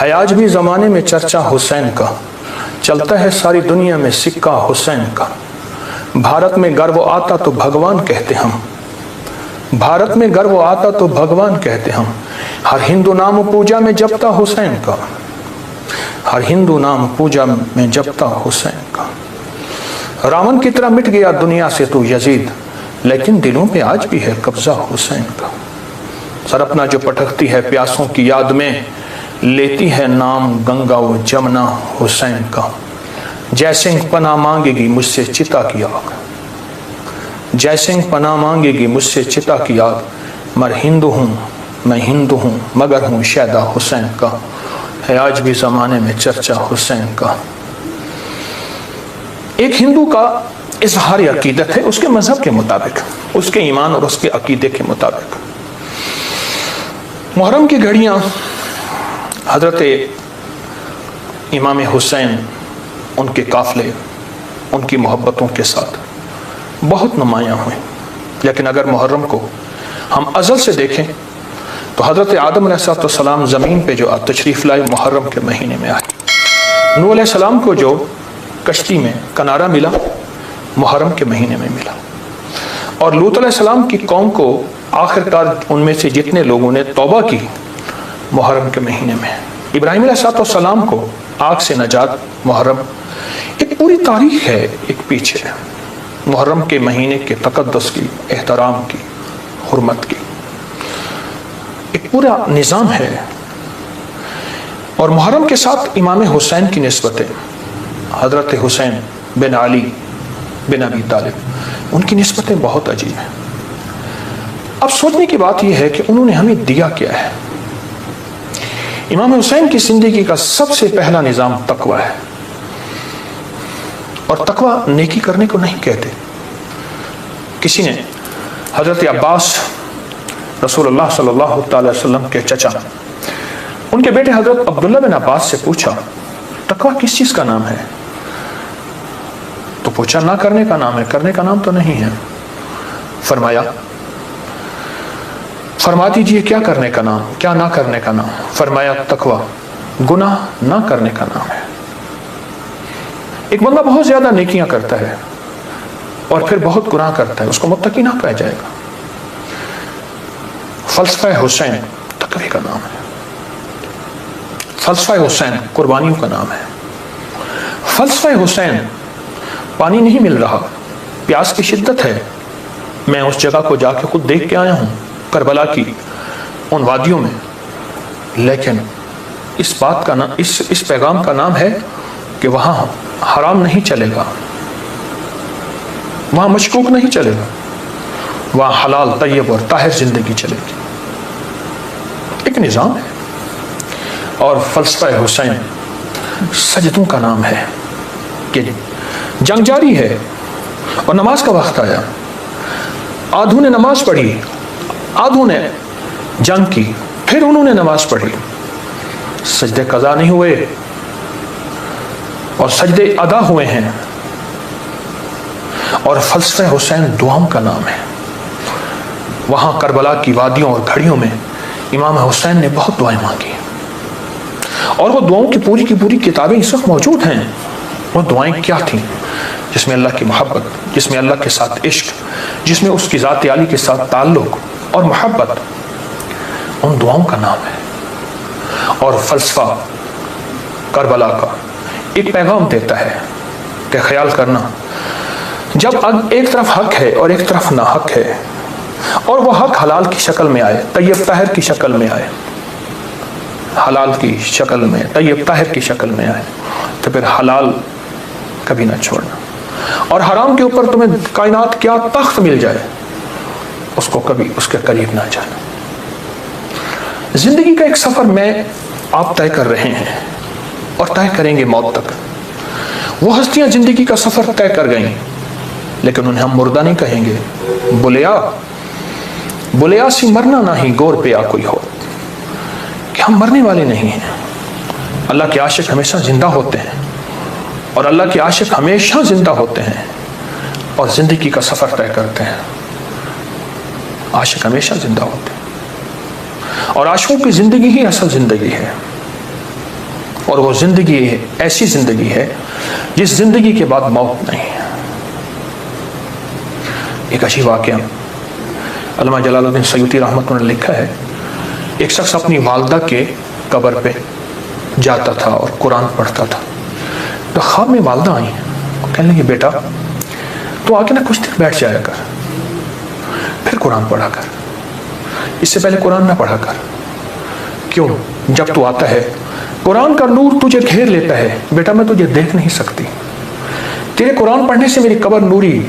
ہے آج بھی زمانے میں چرچا حسین کا، چلتا ہے ساری دنیا میں سکہ حسین کا۔ بھارت میں گرو آتا تو بھگوان کہتے ہم، بھارت میں گرو آتا تو بھگوان کہتے ہم۔ ہر ہندو نام پوجا میں جپتا حسین کا، ہر ہندو نام پوجا میں جپتا حسین کا۔ راون کی طرح مٹ گیا دنیا سے تو یزید، لیکن دلوں پہ آج بھی ہے قبضہ حسین کا۔ سرپنا جو پٹکتی ہے پیاسوں کی یاد میں، لیتی ہے نام گنگا و جمنا حسین کا۔ جے سنگھ پناہ مانگے گی مجھ سے چتا کی آگ، جے سنگھ پناہ مانگے گی مجھ سے چتا کی آگ۔ مر ہندو ہوں میں ہندو ہوں مگر ہوں شیدا حسین کا، ہے آج بھی زمانے میں چرچا حسین کا۔ ایک ہندو کا اظہار عقیدت ہے اس کے مذہب کے مطابق، اس کے ایمان اور اس کے عقیدے کے مطابق۔ محرم کی گھڑیاں حضرت امام حسین، ان کے قافلے، ان کی محبتوں کے ساتھ بہت نمایاں ہوئے۔ لیکن اگر محرم کو ہم ازل سے دیکھیں تو حضرت آدم علیہ السلام زمین پہ جو تشریف لائے محرم کے مہینے میں آئے۔ نوح علیہ السلام کو جو کشتی میں کنارہ ملا محرم کے مہینے میں ملا، اور لوط علیہ السلام کی قوم کو آخرکار ان میں سے جتنے لوگوں نے توبہ کی محرم کے مہینے میں۔ ابراہیم علیہ السلام کو آگ سے نجات محرم، ایک پوری تاریخ ہے ایک پیچھے محرم کے مہینے کے تقدس کی، احترام کی، حرمت کی، ایک پورا نظام ہے۔ اور محرم کے ساتھ امام حسین کی نسبتیں، حضرت حسین بن علی بن ابی طالب، ان کی نسبتیں بہت عجیب ہیں۔ اب سوچنے کی بات یہ ہے کہ انہوں نے ہمیں دیا کیا ہے۔ امام حسین کی زندگی کا سب سے پہلا نظام تقوی ہے، اور تقوی نیکی کرنے کو نہیں کہتے۔ کسی نے حضرت عباس رسول اللہ صلی اللہ تعالی وسلم کے چچا، ان کے بیٹے حضرت عبداللہ بن عباس سے پوچھا تقوی کس چیز کا نام ہے؟ تو پوچھا نہ کرنے کا نام ہے، کرنے کا نام تو نہیں ہے۔ فرما دیجئے کیا کرنے کا نام، کیا نہ کرنے کا نام؟ فرمایا تقوی گناہ نہ کرنے کا نام ہے۔ ایک بندہ بہت زیادہ نیکیاں کرتا ہے اور پھر بہت گناہ کرتا ہے، اس کو متقی نہ کہا جائے گا۔ فلسفہ حسین تقوی کا نام ہے، فلسفہ حسین قربانیوں کا نام ہے۔ فلسفہ حسین پانی نہیں مل رہا، پیاس کی شدت ہے، میں اس جگہ کو جا کے خود دیکھ کے آیا ہوں، کربلا کی ان وادیوں میں، لیکن اس بات کا نام، اس پیغام کا نام ہے کہ وہاں حرام نہیں چلے گا، وہاں مشکوک نہیں چلے گا، وہاں حلال طیب اور طاہر زندگی چلے گی۔ ایک نظام ہے۔ اور فلسفہ حسین سجدوں کا نام ہے کہ جنگ جاری ہے اور نماز کا وقت آیا، آدھوں نے نماز پڑھی، آدھوں نے جنگ کی، پھر انہوں نے نماز پڑھی، سجدے قضا نہیں ہوئے اور سجدے ادا ہوئے ہیں۔ اور فلسفہ حسین دعاؤں کا نام ہے۔ وہاں کربلا کی وادیوں اور گھڑیوں میں امام حسین نے بہت دعائیں مانگی، اور وہ دعاؤں کی پوری کتابیں اس وقت موجود ہیں۔ وہ دعائیں کیا تھیں؟ جس میں اللہ کی محبت، جس میں اللہ کے ساتھ عشق، جس میں اس کی ذات عالی کے ساتھ تعلق اور محبت، ان دعاؤں کا نام ہے۔ اور فلسفہ کربلا کا ایک پیغام دیتا ہے کہ خیال کرنا، جب ایک طرف حق ہے اور ایک طرف ناحق ہے، اور وہ حق حلال کی شکل میں آئے، طیب طاہر کی شکل میں آئے، حلال کی شکل میں، طیب طاہر کی شکل میں آئے، تو پھر حلال کبھی نہ چھوڑنا، اور حرام کے اوپر تمہیں کائنات کیا تخت مل جائے، اس کو کبھی اس کے قریب نہ جانا۔ زندگی کا ایک سفر میں آپ طے کر رہے ہیں اور طے کریں گے موت تک۔ وہ ہستیاں زندگی کا سفر طے کر گئیں، لیکن انہیں ہم مردہ نہیں کہیں گے۔ بولیا سی مرنا نہ ہی گور پہ آ کوئی ہو، کہ ہم مرنے والے نہیں ہیں۔ اللہ کے عاشق ہمیشہ زندہ ہوتے ہیں، اور اللہ کے عاشق ہمیشہ زندہ ہوتے ہیں اور زندگی کا سفر طے کرتے ہیں۔ عاشق ہمیشہ زندہ ہوتے ہیں، اور عاشقوں کی زندگی ہی اصل زندگی ہے۔ اور وہ زندگی ایسی زندگی ہے جس زندگی کے بعد موت نہیں ہے۔ ایک عجیب واقعہ علامہ جلال الدین سیوطی رحمۃ اللہ نے لکھا ہے، ایک شخص اپنی والدہ کے قبر پہ جاتا تھا اور قرآن پڑھتا تھا، تو خواب میں والدہ آئی، کہنے لگی بیٹا تو آ کے نا کچھ دیر بیٹھ جایا کر، پھر قرآن پڑھا کر، اس سے پہلے قرآن نہ پڑھا کر۔ کیوں؟ جب تو آتا ہے قرآن کا نور تجھے گھیر لیتا ہے، بیٹا میں تجھے دیکھ نہیں سکتی، تیرے قرآن پڑھنے سے میری قبر نوری،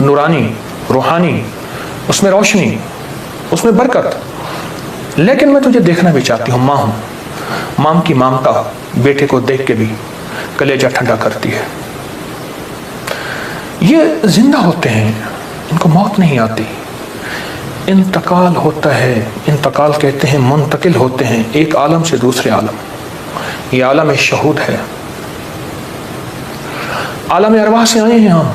نورانی، روحانی، اس میں روشنی، اس میں برکت، لیکن میں تجھے دیکھنا بھی چاہتی ہوں، ماں ہوں، مام کی مامتا بیٹے کو دیکھ کے بھی کلیجہ ٹھنڈا کرتی ہے۔ یہ زندہ ہوتے ہیں، ان کو موت نہیں آتی، انتقال ہوتا ہے، انتقال کہتے ہیں منتقل ہوتے ہیں ایک عالم سے دوسرے عالم، یہ عالم شہود ہے، عالم ارواح سے آئے ہیں ہم،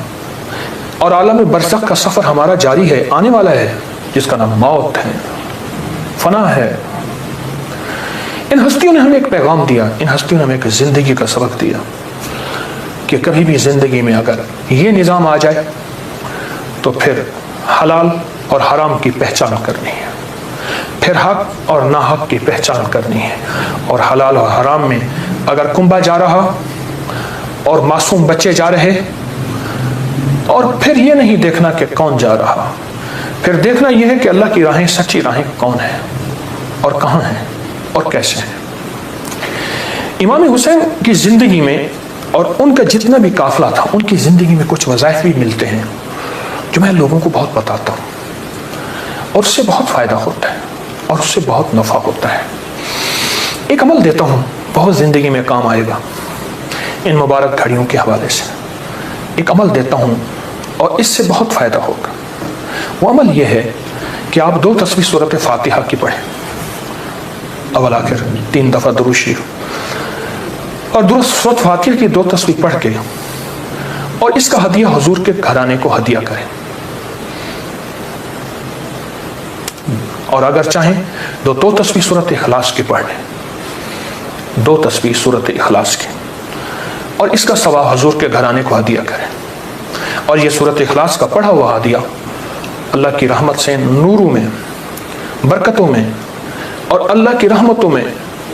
اور عالم برزخ کا سفر ہمارا جاری ہے، آنے والا ہے، جس کا نام موت ہے، فنا ہے۔ ان ہستیوں نے ہمیں ایک پیغام دیا، ان ہستیوں نے ہمیں ایک زندگی کا سبق دیا کہ کبھی بھی زندگی میں اگر یہ نظام آ جائے تو پھر حلال اور حرام کی پہچان کرنی ہے، پھر حق اور ناحق کی پہچان کرنی ہے، اور حلال اور حرام میں اگر کنبا جا رہا اور معصوم بچے جا رہے، اور پھر یہ نہیں دیکھنا کہ کون جا رہا، پھر دیکھنا یہ ہے کہ اللہ کی راہیں سچی راہیں کون ہیں اور کہاں ہیں اور کیسے ہیں۔ امام حسین کی زندگی میں اور ان کا جتنا بھی قافلہ تھا، ان کی زندگی میں کچھ وظائف بھی ملتے ہیں جو میں لوگوں کو بہت بتاتا ہوں، اور اس سے بہت فائدہ ہوتا ہے اور اس سے بہت نفع ہوتا ہے۔ ایک عمل دیتا ہوں، بہت زندگی میں کام آئے گا، ان مبارک گھڑیوں کے حوالے سے ایک عمل دیتا ہوں اور اس سے بہت فائدہ ہوگا۔ وہ عمل یہ ہے کہ آپ 2 تسبیح سورۃ فاتحہ کی پڑھیں، اول آخر 3 دفعہ درود شریف، اور سورۃ فاتحہ کی 2 تسبیح پڑھ کے اور اس کا ہدیہ حضور کے گھرانے کو ہدیہ کریں، اور اگر چاہیں 2 تسبیح سورۃ اخلاص کی پڑھ لیں، 2 تسبیح سورۃ اخلاص کی، اور اس کا ثواب حضور کے گھرانے کو ہدیہ کریں، اور یہ سورۃ اخلاص کا پڑھا ہوا ہدیہ اللہ کی رحمت سے نوروں میں، برکتوں میں اور اللہ کی رحمتوں میں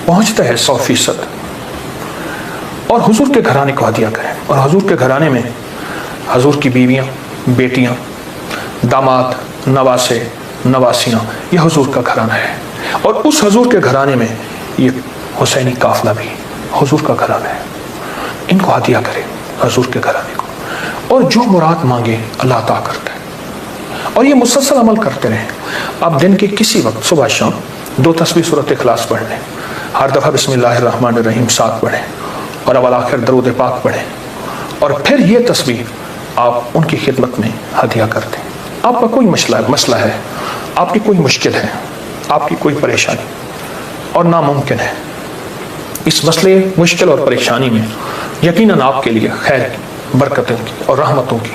پہنچتا ہے 100%، اور حضور کے گھرانے کو ہدیہ کریں، اور حضور کے گھرانے میں حضور کی بیویاں، بیٹیاں، داماد، نواسے، نواسیاں، یہ حضور کا گھرانہ ہے، اور اس حضور کے گھرانے میں یہ حسینی قافلہ بھی حضور کا گھرانہ ہے، ان کو ہدیہ کریں حضور کے گھرانے کو، اور جو مراد مانگے اللہ عطا کرتا ہے، اور یہ مسلسل عمل کرتے رہیں۔ آپ دن کے کسی وقت صبح شام 2 تسبیح سورۃ اخلاص پڑھ لیں، ہر دفعہ بسم اللہ الرحمن الرحیم 7 پڑھیں، اور اول آخر درود پاک پڑھیں، اور پھر یہ تسبیح آپ ان کی خدمت میں ہدیہ کر دیں۔ آپ کا کوئی مسئلہ ہے، آپ کی کوئی مشکل ہے، آپ کی کوئی پریشانی اور ناممکن ہے، اس مسئلے، مشکل اور پریشانی میں یقیناً آپ کے لیے خیر کی، برکتوں کی اور رحمتوں کی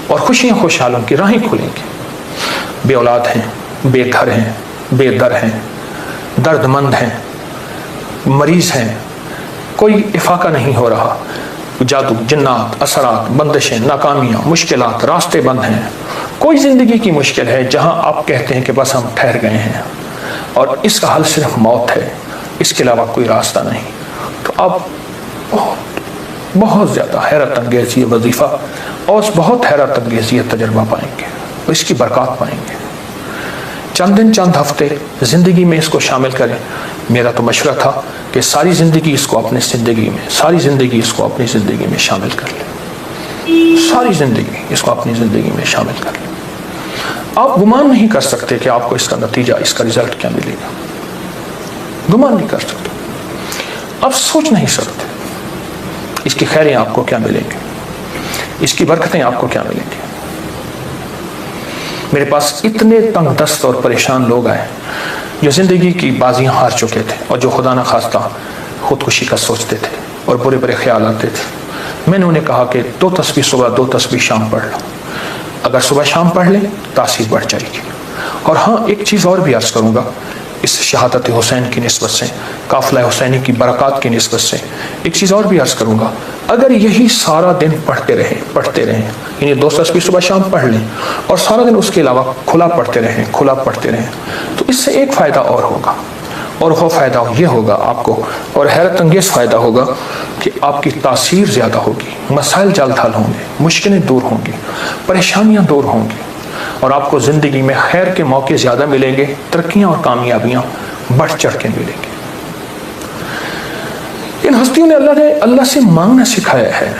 اور خوشیاں خوشحالوں کی راہیں کھلیں گی۔ بے اولاد ہیں، بے گھر ہیں، بے در ہیں، درد مند ہیں، مریض ہیں، کوئی افاقہ نہیں ہو رہا، جادو، جنات، اثرات، بندشیں، ناکامیاں، مشکلات، راستے بند ہیں، کوئی زندگی کی مشکل ہے جہاں آپ کہتے ہیں کہ بس ہم ٹھہر گئے ہیں اور اس کا حل صرف موت ہے، اس کے علاوہ کوئی راستہ نہیں، تو آپ بہت زیادہ حیرت انگیز یہ وظیفہ اور بہت حیرت انگیز یہ تجربہ پائیں گے، اس کی برکات پائیں گے۔ چند دن، چند ہفتے زندگی میں اس کو شامل کریں۔ میرا تو مشورہ تھا کہ ساری زندگی اس کو اپنی زندگی میں، ساری زندگی اس کو اپنی زندگی میں شامل کر لیں، ساری زندگی اس کو اپنی زندگی میں شامل کر لیں۔ آپ گمان نہیں کر سکتے کہ آپ کو اس کا نتیجہ، اس کا رزلٹ کیا ملے گا، گمان نہیں کر سکتے، آپ سوچ نہیں سکتے اس کی خیریں آپ کو کیا ملیں گی، اس کی برکتیں آپ کو کیا ملیں گی۔ میرے پاس اتنے تنگ دست اور پریشان لوگ آئے جو زندگی کی بازیاں ہار چکے تھے اور جو خدا نہ خواستہ خودکشی کا سوچتے تھے اور برے برے خیال آتے تھے۔ میں نے انہیں کہا کہ 2 تسبیح صبح، 2 تسبیح شام پڑھ لو، اگر صبح شام پڑھ لیں تاثیر بڑھ جائے گی۔ اور ہاں، ایک چیز اور بھی عرض کروں گا، اس شہادت حسین کی نسبت سے، قافلہ حسینی کی برکات کی نسبت سے ایک چیز اور بھی عرض کروں گا، اگر یہی سارا دن پڑھتے رہیں، یعنی 2 تسبیح صبح شام پڑھ لیں اور سارا دن اس کے علاوہ کھلا پڑھتے رہیں تو اس سے ایک فائدہ اور ہوگا، اور وہ فائدہ یہ ہوگا آپ کو، اور حیرت انگیز فائدہ ہوگا کہ آپ کی تاثیر زیادہ ہوگی، مسائل جلد حل ہوں گے، مشکلیں دور ہوں گی، پریشانیاں دور ہوں گی، اور آپ کو زندگی میں خیر کے موقع زیادہ ملیں گے، ترقیاں اور کامیابیاں بڑھ چڑھ کے ملیں گے۔ ان ہستیوں نے اللہ سے مانگنا سکھایا ہے،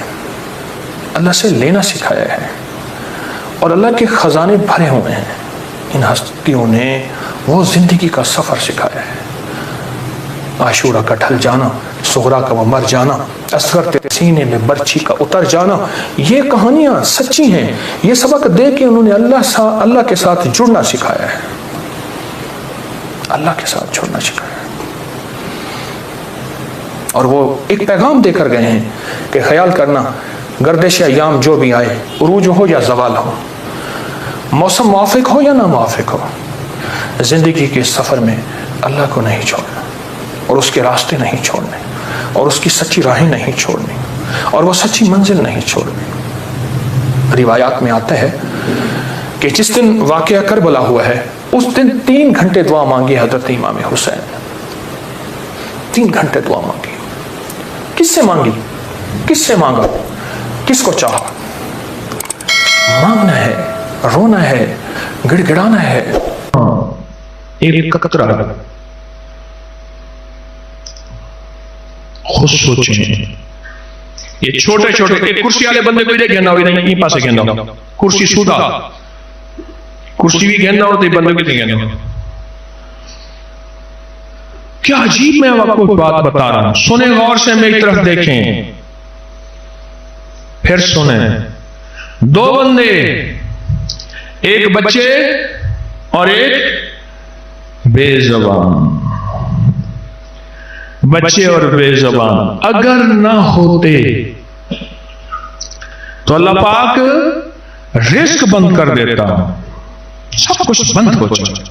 اللہ سے لینا سکھایا ہے، اور اللہ کے خزانے بھرے ہوئے ہیں۔ ان ہستیوں نے وہ زندگی کا سفر سکھایا ہے، عاشورہ کا ڈھل جانا، صغرا کا وہ مر جانا، اصغر تیرے سینے میں برچھی کا اتر جانا، یہ کہانیاں سچی ہیں۔ یہ سبق دے کے انہوں نے اللہ کے ساتھ جڑنا سکھایا ہے، اللہ کے ساتھ جڑنا سکھایا ہے، اور وہ ایک پیغام دے کر گئے ہیں کہ خیال کرنا گردش ایام جو بھی آئے، عروج ہو یا زوال ہو، موسم موافق ہو یا نہ موافق ہو، زندگی کے سفر میں اللہ کو نہیں چھوڑنا، اور اس کے راستے نہیں چھوڑنے، اور اس کی سچی راہیں نہیں چھوڑنی، اور وہ سچی منزل نہیں چھوڑنی۔ روایات میں آتا ہے کہ جس دن واقعہ کربلا ہوا ہے اس دن 3 گھنٹے دعا مانگی حضرت امام حسین، 3 گھنٹے دعا مانگی۔ کس سے مانگی؟ کس سے مانگا؟ کس کو چاہا؟ مانگنا ہے، رونا ہے، گڑ گڑانا ہے، ایک قطرہ خود سوچیں۔ یہ چھوٹے چھوٹے ایک کرسی والے بندے کو گھننا ہوئی نہیں، یہ پاسے گھننا ہو، کرسی سودا، کرسی بھی گھننا ہوتی، بندے کو نہیں گھننا۔ کیا عجیب میں آپ کو بات بتا رہا ہوں، سنیں غور سے، میری طرف دیکھیں، پھر سنیں۔ 2 بندے، ایک بچے اور ایک بے زبان، بچے اور بے زبان اگر نہ ہوتے تو اللہ پاک رزق بند کر دیتا، سب کچھ بند ہو جاتا۔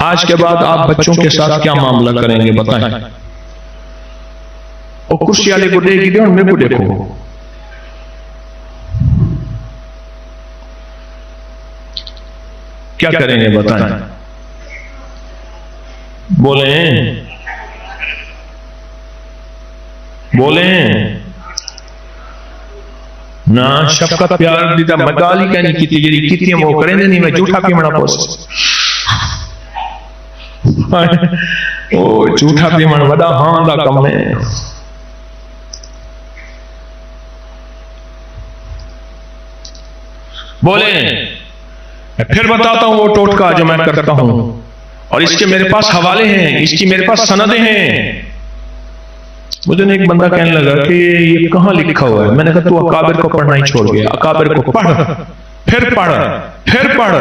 آج کے بعد آپ بچوں کے ساتھ کیا معاملہ کریں گے بتائیں؟ اور کرسی والے کو دیکھ دے اور میرے کو دیکھو، کیا کریں گے بتائیں؟ بولیں نا شفقت پیار دیتا مگالی کہنی کیتی جیری کیتی ہیں وہ کریں نہیں، میں جھوٹا پی منا پوس او جھوٹا پی من ودا ہاں دا کم ہے۔ بولیں میں پھر بتاتا ہوں وہ ٹوٹکا جو میں کرتا ہوں، اور اس کے میرے پاس حوالے ہیں، اس کی میرے پاس سندیں ہیں۔ مجھے ایک بندہ کہنے لگا کہ یہ کہاں لکھا ہوا ہے؟ میں نے کہا تو اکابر کو پڑھنا ہی چھوڑ گیا، اکابر کو پڑھ، پھر پڑھ، پھر پڑھ۔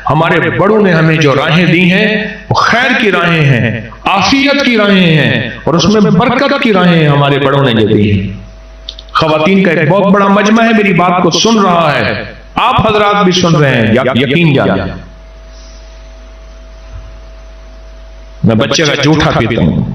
ہمارے بڑوں نے ہمیں جو راہیں دی ہیں وہ خیر کی راہیں ہیں، عافیت کی راہیں ہیں، اور اس میں برکت کی راہیں ہمارے بڑوں نے جو دی ہیں۔ خواتین کا ایک بہت بڑا مجمع ہے، میری بات کو سن رہا ہے، آپ حضرات بھی سن رہے ہیں، یقین جانیں میں بچے کا جھوٹا پیتا ہوں،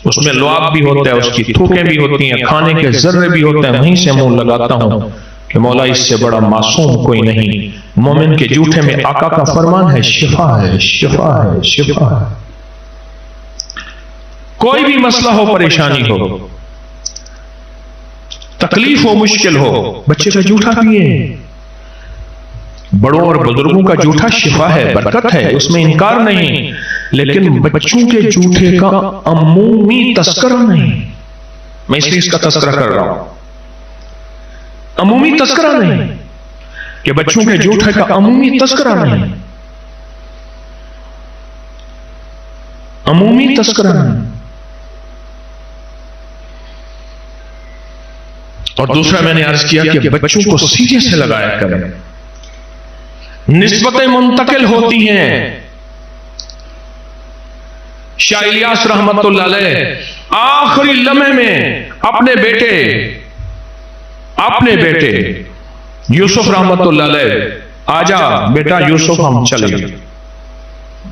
اس میں لعاب بھی ہوتا ہے، اس کی تھوکیں بھی ہوتی ہیں، کھانے کے ذرے بھی ہوتے ہیں، وہیں سے منہ لگاتا ہوں کہ مولا اس سے بڑا معصوم کوئی نہیں۔ مومن کے جھوٹے میں آقا کا فرمان ہے، شفا ہے، شفا ہے، شفا ہے۔ کوئی بھی مسئلہ ہو، پریشانی ہو، تکلیف ہو، مشکل ہو، بچے کا جھوٹا پیے۔ بڑوں اور بزرگوں کا جھوٹا شفا ہے، برکت ہے، اس میں انکار نہیں، لیکن بچوں کے جھوٹے کا عمومی تذکرہ نہیں۔ میں اس لیے اس کا تذکرہ کر رہا ہوں، عمومی تذکرہ نہیں، کہ بچوں کے جھوٹے کا عمومی تذکرہ نہیں، عمومی تذکرہ نہیں۔ اور دوسرا میں نے عرض کیا کہ بچوں کو سیدھے سے لگایا کریں، نسبتیں منتقل ہوتی ہیں۔ شاہ الیاس رحمت اللہ علیہ آخری لمحے میں اپنے بیٹے یوسف رحمت اللہ علیہ، آجا بیٹا یوسف ہم چلے،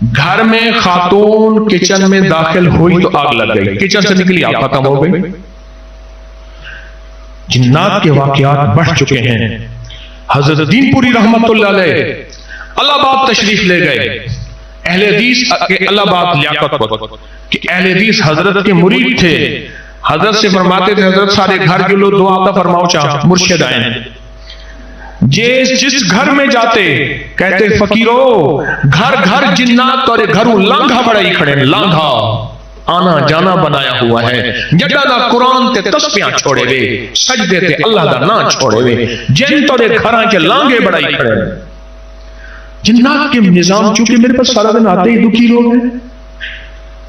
گھر میں خاتون کچن میں داخل ہوئی تو آگ لگ گئی، کچن سے نکلی آگ ختم ہو گئی۔ جنات کے واقعات بڑھ چکے ہیں۔ حضرت دین پوری رحمت اللہ علیہ الہ آباد تشریف لے گئے، اہل حدیث کے الہ آباد لیاقت وقت کہ اہل حدیث حضرت کے مرید تھے، حضرت سے فرماتے تھے حضرت سارے گھر کے لوگ دعا کا فرماؤ چاہ مرشد آئیں۔ جس گھر میں جاتے کہتے فقیرو گھر گھر جنات اور گھروں لانگھا بڑائی کھڑے، لانگھا آنا جانا بنایا ہوا ہے، جڑا دا قرآن تے تسبیحاں چھوڑے وے، سجدے تے اللہ دا نا چھوڑے وے، جن تورے گھراں کے لانگے بڑائی کھڑے۔ جنات کے نظام چونکہ میرے پاس سارا دن آتے ہی دکھی لوگ ہیں،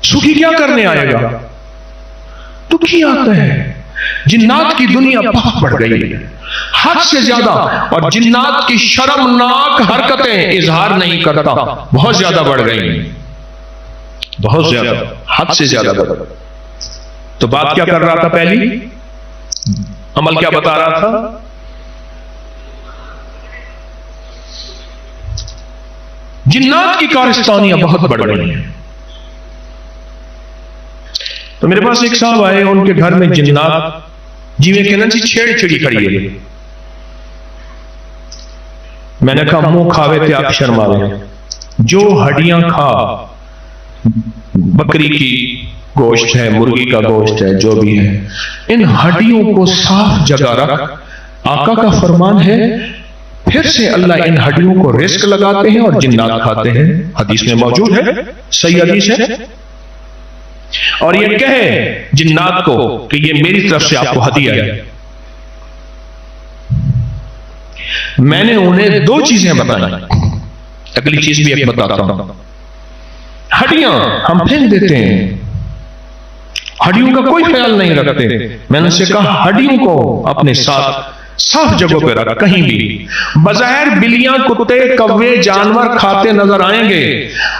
سکھی کیا کرنے آئے گا، دکھی آتا ہے۔ جنات کی دنیا بہت بڑھ گئی ہے حد سے زیادہ، اور جنات کی شرمناک حرکتیں اظہار نہیں کرتا، بہت زیادہ بڑھ گئی، بہت زیادہ، حد سے زیادہ بڑھ گئی۔ تو بات کیا کر رہا تھا، پہلی عمل کیا بتا رہا تھا؟ جنات کی کارستانیاں بہت بڑھ گئی ہیں۔ تو میرے پاس ایک صاحب آئے، ان کے گھر میں جنات جیویں کہنا جی چھیڑ چھڑی کھڑی ہے۔ میں نے کہا منہ کھاوے تے آپ شرماوے، جو ہڈیاں کھا، بکری کی گوشت ہے، مرغی کا گوشت ہے، جو بھی ہے، ان ہڈیوں کو صاف جگہ رکھ، آقا کا فرمان ہے، پھر سے اللہ ان ہڈیوں کو رزق لگاتے ہیں اور جنات کھاتے ہیں، حدیث میں موجود ہے، صحیح حدیث ہے۔ اور یہ کہے جنات کو کہ یہ میری طرف سے آپ کو ہدیہ ہے۔ میں نے انہیں دو چیزیں بتائیں، اگلی چیز بھی ایک بتاتا ہوں۔ ہڈیاں ہم پھینک دیتے ہیں، ہڈیوں کا کوئی خیال نہیں رکھتے۔ میں نے ان سے کہا ہڈیوں کو اپنے ساتھ صاف جگہوں پہ رکھ، کہیں بھی بظاہر بلیاں کتے کوے جانور کھاتے نظر آئیں گے،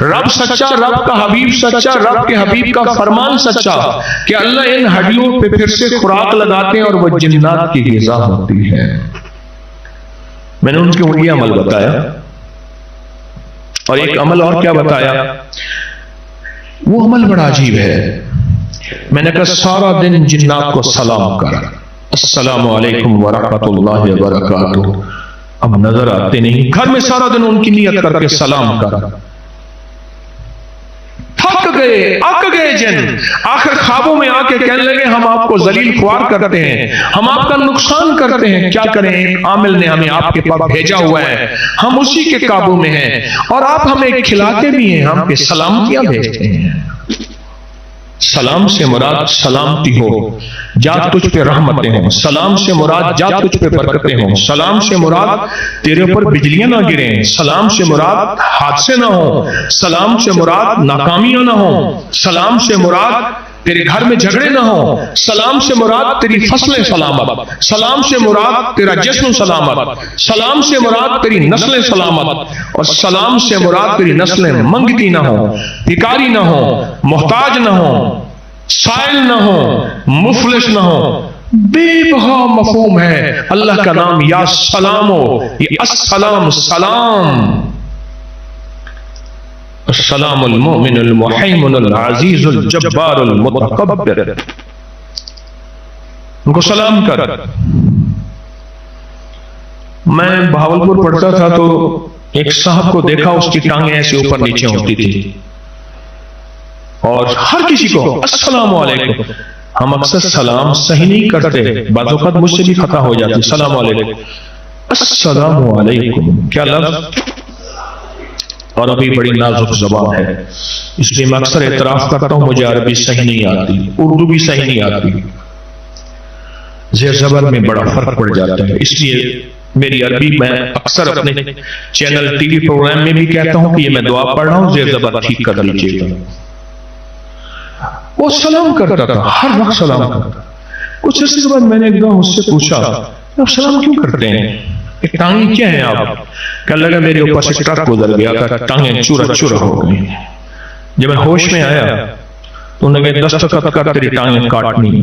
رب سچا، رب کا حبیب سچا، رب کے حبیب کا فرمان سچا کہ اللہ ان ہڈیوں پہ پھر سے خوراک لگاتے ہیں اور وہ جنات کی غذا ہوتی ہے۔ میں نے ان کے یہ عمل بتایا، اور ایک عمل اور کیا بتایا، وہ عمل بڑا عجیب ہے۔ میں نے کہا سارا دن جنات کو سلام کر، السلام علیکم ورحمۃ اللہ وبرکاتہ۔ اب نظر آتے نہیں، گھر میں سارا دن ان کی نیت کر کے سلام کر، تھک گئے، اک گئے جن، آخر خوابوں میں آ کے کہنے لگے ہم آپ کو ذلیل خوار کرتے ہیں، ہم آپ کا نقصان کرتے ہیں، کیا کریں، ایک عامل نے ہمیں آپ کے پاس بھیجا ہوا ہے، ہم اسی کے قابو میں ہیں، اور آپ ہمیں کھلاتے بھی ہیں، ہم پہ سلامتیاں بھیجتے ہیں۔ سلام سے مراد سلامتی ہو، جات تجھ پہ رحمتیں ہوں، سلام سے مراد جات تجھ پہ برکتیں ہوں، سلام سے مراد تیرے اوپر بجلیاں نہ گریں، سلام سے مراد حادثے نہ ہوں، سلام سے مراد ناکامیاں نہ ہوں، سلام سے مراد تیرے گھر میں جھگڑے نہ ہوں، سلام سے مراد تیری فصلیں سلامت، سلام سے مراد تیرا جسم سلامت، سلام سے مراد تیری نسلیں سلامت، اور سلام سے مراد تیری نسلیں منگتی نہ ہوں، بھکاری نہ ہوں، محتاج نہ ہوں، سائل نہ ہوں، مفلس نہ ہوں۔ بے بہا مفہوم ہے اللہ کا نام یا سلام ہو، یہ السلام سلام، السلام المؤمن المحیمن العزیز الجبار المتکبر، ان کو سلام کر۔ میں بہاولپور پڑھتا تھا تو ایک صاحب کو دیکھا، اس کی ٹانگیں ایسے اوپر نیچے ہوتی تھی، اور ہر کسی کو السلام علیکم، ہم اکثر سلام صحیح نہیں کرتے، بعض اوقات مجھ سے بھی خطا ہو جاتی، السلام علیکم، السلام علیکم کیا لفظ، اور ابھی بڑی نازک زبان ہے، اس لیے میں اکثر اعتراف کرتا ہوں مجھے عربی صحیح نہیں آتی، اردو بھی صحیح نہیں آتی، زیر زبر میں بڑا فرق پڑ جاتا ہے، اس لیے میری عربی میں اکثر اپنے چینل ٹی وی پروگرام میں بھی کہتا ہوں کہ یہ میں دعا پڑھ رہا ہوں، زیر زبر ٹھیک کر لیجیے گا۔ وہ سلام کرتا تھا، ہر وقت سلام کرتا۔ کچھ عرصے کے بعد میں نے ایک دم اس سے پوچھا آپ سلام کیوں کرتے ہیں، ٹانگیں کیا ہیں آپ؟ کہنے لگا میرے اوپر سے ٹرک گزر گیا تھا، ٹانگیں چورا چورا ہو گئی۔ جب میں ہوش میں آیا تو انہوں نے دستخط کر تیری ٹانگیں کاٹنی۔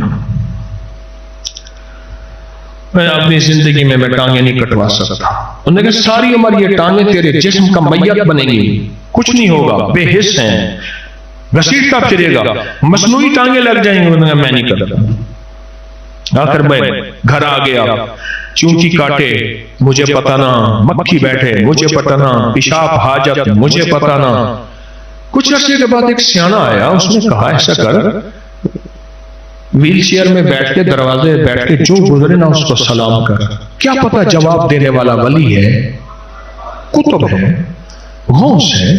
میں اپنی زندگی میں ٹانگیں نہیں کٹوا سکتا. انہوں نے کہا ساری عمر یہ ٹانگیں تیرے جسم کا میت بنے گی، کچھ نہیں ہوگا، بے حس ہیں، گھسیٹتا پھرے گا، مصنوعی ٹانگیں لگ جائیں گے. انہوں نے کہا میں نہیں کرتا. آخر میں گھر آ گیا، چونٹی کاٹے مجھے پتہ نہ، مکھی بیٹھے مجھے پتہ نہ، پیشاب حاجت مجھے پتہ نہ. کچھ عرصے کے بعد ایک سیانا آیا، اس نے کہا ایسا کر، ویل چیئر میں بیٹھ کے دروازے بیٹھ کے جو گزرے نا اس کو سلام کر. کیا پتہ جواب دینے والا ولی ہے، کتب ہے، غوث ہے،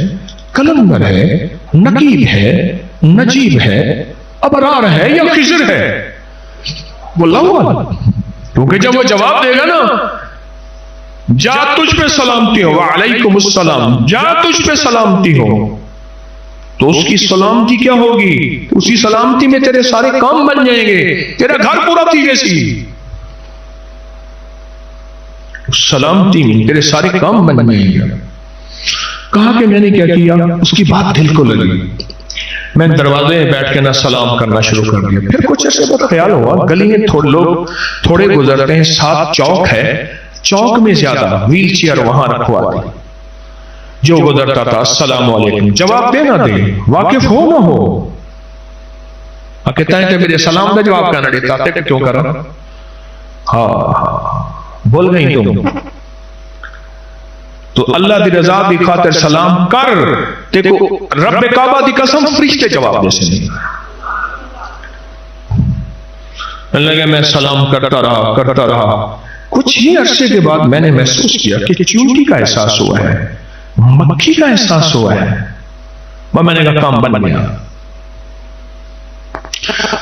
کلندر ہے، نقیب ہے، نجیب ہے، ابرار ہے یا خضر ہے. واللہ کیونکہ جب وہ جواب دے گا نا، جا تجھ پہ سلامتی ہو، وعلیکم السلام، جا تجھ پہ سلامتی ہو، تو اس کی سلامتی کیا ہوگی؟ اسی سلامتی میں تیرے سارے کام بن جائیں گے، تیرا گھر پورا تیرے سی. سلامتی میں تیرے سارے کام بن جائیں گے. کہا کہ میں نے کیا کیا؟ اس کی بات دل کو لگی. میں دروازے میں بیٹھ کے نہ سلام کرنا شروع کر دیا. پھر کچھ ایسے بات خیال ہوا، گلی میں لوگ تھوڑے گزرتے ہیں، ساتھ چوک ہے، چوک میں زیادہ ویل چیئر وہاں رکھوا دی. جو گزرتا تھا السلام علیکم، جواب دے نہ دے، واقف ہو نہ ہو. کہتا ہے کہ میرے سلام کا جواب کہنا دیتا کہ کیوں کر رہا؟ ہاں بول گئی تم تو اللہ دی رضا دی خاطر سلام کر. دیکھو رب کعبہ دی قسم فرشتے جواب دے سے نہیں. اللہ میں سلام کرتا رہا. کچھ ہی عرصے کے بعد میں نے محسوس کیا کہ چیونٹی کا احساس ہوا ہے، مکھی کا احساس ہوا ہے. میں نے کہا کام بن گیا.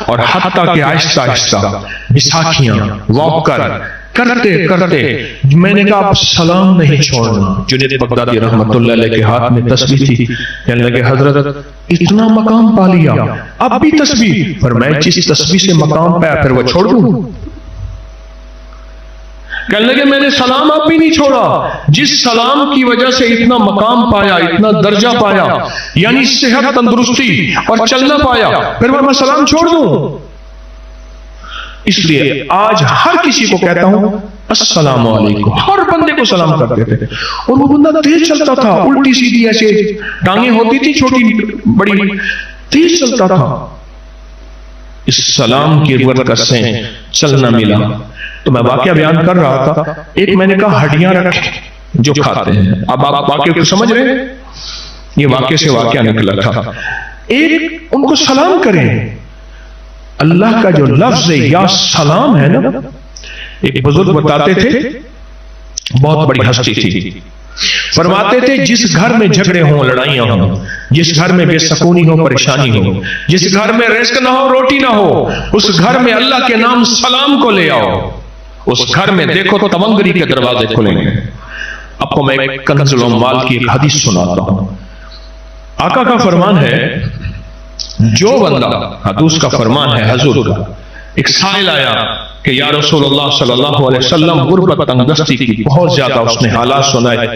اور حتیٰ کہ آہستہ آہستہ بیساکھیاں واک کرتے میں نے کہا اب سلام نہیں چھوڑنا. جنید بغدادی رحمت اللہ علیہ کے ہاتھ میں تسبیح تھی، کہنے لگے حضرت اتنا مقام پا لیا، اب بھی تسبیح. پر میں جس تسبیح سے مقام پایا پھر وہ چھوڑ دوں؟ کہنے لگے میں نے سلام اب بھی نہیں چھوڑا، جس سلام کی وجہ سے اتنا مقام پایا، اتنا درجہ پایا، یعنی صحت، تندرستی اور چلنا پایا، پھر میں سلام چھوڑ دوں؟ اس لیے آج ہر کسی کو کہتا ہوں السلام علیکم. ہر بندے کو سلام کرتے تھے. اور وہ بندہ تیز چلتا تھا، الٹی سیدھی ایسے ٹانگیں ہوتی تھی چھوٹی بڑی، تیز چلتا تھا. اس سلام کی برکت سے چلنا ملا. تو میں واقعہ بیان کر رہا تھا، ایک میں نے کہا ہڈیاں رکھے جو کھاتے ہیں. اب آپ واقعے کو سمجھ رہے ہیں، یہ واقعے سے واقعہ نکلا تھا. ایک ان کو سلام کریں. اللہ کا جو لفظ یا سلام ہے نا، ایک بزرگ بتاتے تھے، بہت بڑی ہستی تھی، فرماتے تھے جس گھر میں جھگڑے ہوں، لڑائیاں ہوں، جس گھر میں بے سکونی ہو، پریشانی ہو، جس گھر میں رزق نہ ہو، روٹی نہ ہو، اس گھر میں اللہ کے نام سلام کو لے آؤ. اس گھر میں دیکھو تو تمنگری کے دروازے کھلیں گے. آپ کو میں کنز الاموال کی ایک حدیث سناتا ہوں. آقا کا فرمان ہے، جو بندہ، حدیث کا فرمان ہے حضور کا. ایک سائل آیا کہ یا رسول اللہ صلی اللہ علیہ وسلم، غربت، تنگدستی کی بہت زیادہ اس نے حالات سنائے.